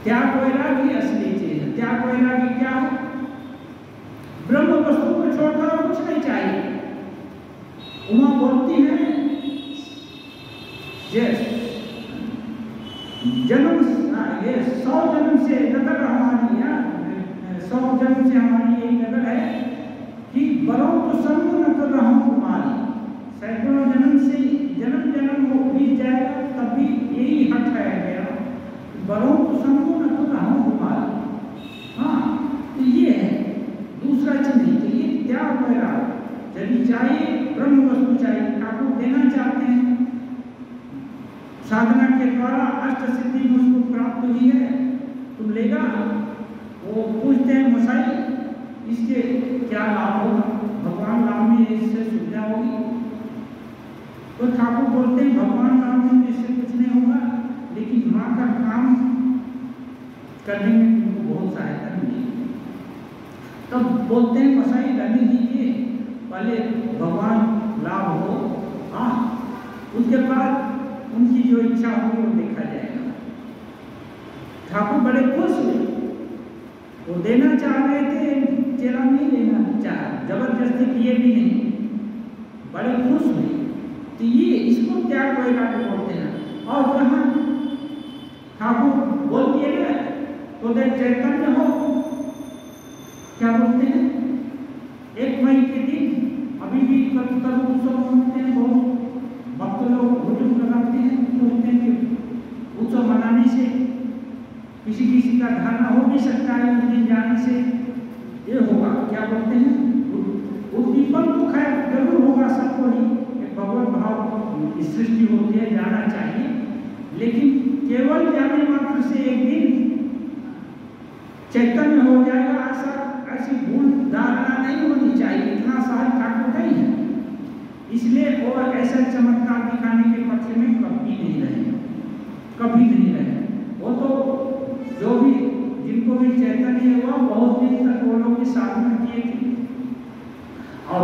त्याग वैराग्य असली चीज है। त्याग वैराग्य क्या है? ब्रह्म वस्तु को छोड़कर और कुछ नहीं चाहिए। उमा बोलती है जन्म ये 100 जन्म से नजर हमारी, 100 जन्म से हमारी यही नजर है कि बरों तो संग न कर रहा हूं तुम्हारी। सैकड़ों जन्म से जन्म जन्म हो बीत जाएगा तब भी यही हट है मेरा, बरों तो संग न कर रहा हूं तुम्हारी। हाँ, तो ये है दूसरा चीज नहीं। तो ये त्याग वैराग्य यदि चाहिए, ब्रह्म वस्तु चाहिए, ठाकुर देना चाहते हैं। साधना के द्वारा अष्ट सिद्धि मुझको प्राप्त हुई है, तुम लेगा? वो पूछते हैं मसाई इसके क्या लाभ होगा? भगवान राम में इससे सुविधा होगी? तो ठाकुर बोलते हैं भगवान राम में इससे कुछ नहीं होगा, लेकिन माँ का काम करने में तुमको बहुत सहायता मिलेगी। तब बोलते हैं मसाई रहने दीजिए, पहले भगवान लाभ हो, हाँ उसके बाद उनकी जो इच्छा होगी वो देखा जाएगा। ठाकुर बड़े खुश हुए, वो देना चाह रहे थे, चेला नहीं लेना चाहा, जबरदस्ती किए भी नहीं, बड़े खुश हुए। तो ये इसको त्याग वैराग्य बोलते हैं। और कहाँ ठाकुर बोल दिए ना, तो देख चैतन्य हो, क्या बोलते हैं? 1 मई के दिन अभी भी उत्सव मनाते हैं, बहुत भक्त लोग हुजूम लगाते हैं, सोचते हैं कि उत्सव मनाने से किसी किसी का धारणा हो भी सकता है, उस दिन जाने से ये होगा, क्या बोलते हैं, उद्दीपन तो खैर जरूर होगा सबको ही, भगवत भाव की सृष्टि होती है, जाना चाहिए, लेकिन केवल जाने मात्र से एक दिन चैतन्य हो जाएगा ऐसी भूल धारणा नहीं होनी चाहिए। इतना सहज ठाकुर नहीं है, इसलिए वो ऐसा चमत्कार दिखाने के पक्ष में कभी नहीं रहे, कभी नहीं रहे। वो तो जो भी जिनको भी चैतन्य हुआ बहुत दिन तक वो लोग की साधना किए थे, और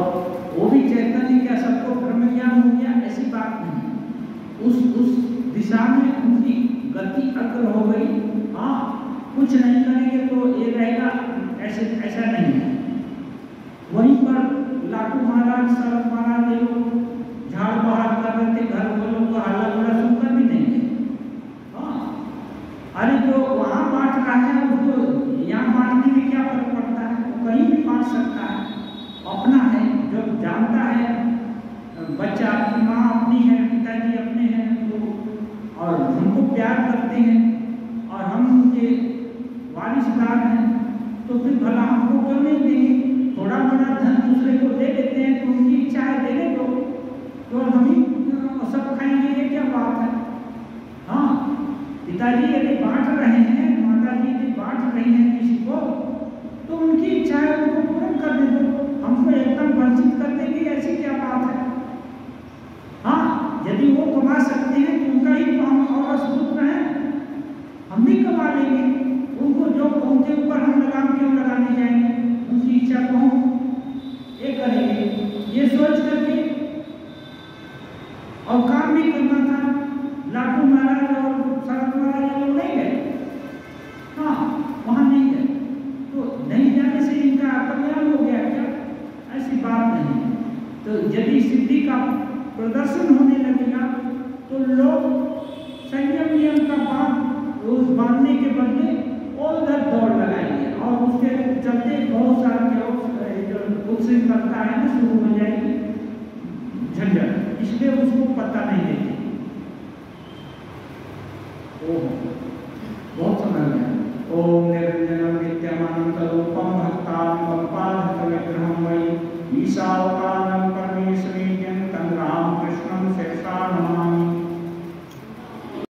वो भी चैतन्य क्या सबको ब्रह्म ज्ञान हो गया, ऐसी बात नहीं। उस दिशा में उनकी गति अग्र हो गई। हाँ, कुछ नहीं करेंगे तो ये रहेगा, ऐसा नहीं है। वहीं पर लाटू महाराज, शरद महाराज ये लोग झाड़ बहार कर रहे थे, घर वालों को हल्ला गुल्ला सुनकर भी नहीं थे। हाँ, अरे जो वहाँ बांट रहा है उसको यहाँ बांटने में क्या फर्क पड़ता है? वो कहीं भी बांट सकता है, अपना है। जो जानता है बच्चा आपकी माँ अपनी है, पिताजी अपने हैं, तो और हमको प्यार करते हैं और हम उनके वारिसदार हैं, तो फिर भला हमको क्यों नहीं देंगे? थोड़ा बड़ा धन दूसरे को दे देते हैं तो उनकी इच्छा है देने दो, तो हम ही सब खाएंगे, ये क्या बात है? हाँ, पिताजी यदि बांट रहे हैं, माताजी यदि बांट रही हैं किसी को, तो उनकी इच्छा है, उनको पूर्ण कर दे दो, हमको एकदम वंचित कर देंगे, ऐसी क्या बात है? हाँ, यदि वो कमा सकते हैं तो उनका ही तो हम और असपुत्र हैं, हम भी कमा लेंगे, उनको जो उनके ऊपर हम लगाम क्यों लगाने जाएंगे? उनकी इच्छा को हम ये करेंगे, ये सोच करके और काम भी करना था। लाटू महाराज और शरद महाराज लोग नहीं गए, हाँ वहाँ नहीं गए, तो नहीं जाने से इनका कल्याण हो गया क्या? ऐसी बात नहीं। तो यदि सिद्धि का प्रदर्शन होने लगेगा तो लोग संयम नियम का बांधने के बदले और उधर दौड़ लगाएंगे और उसके चलते बहुत सारे जो कुछ करता है ना शुरू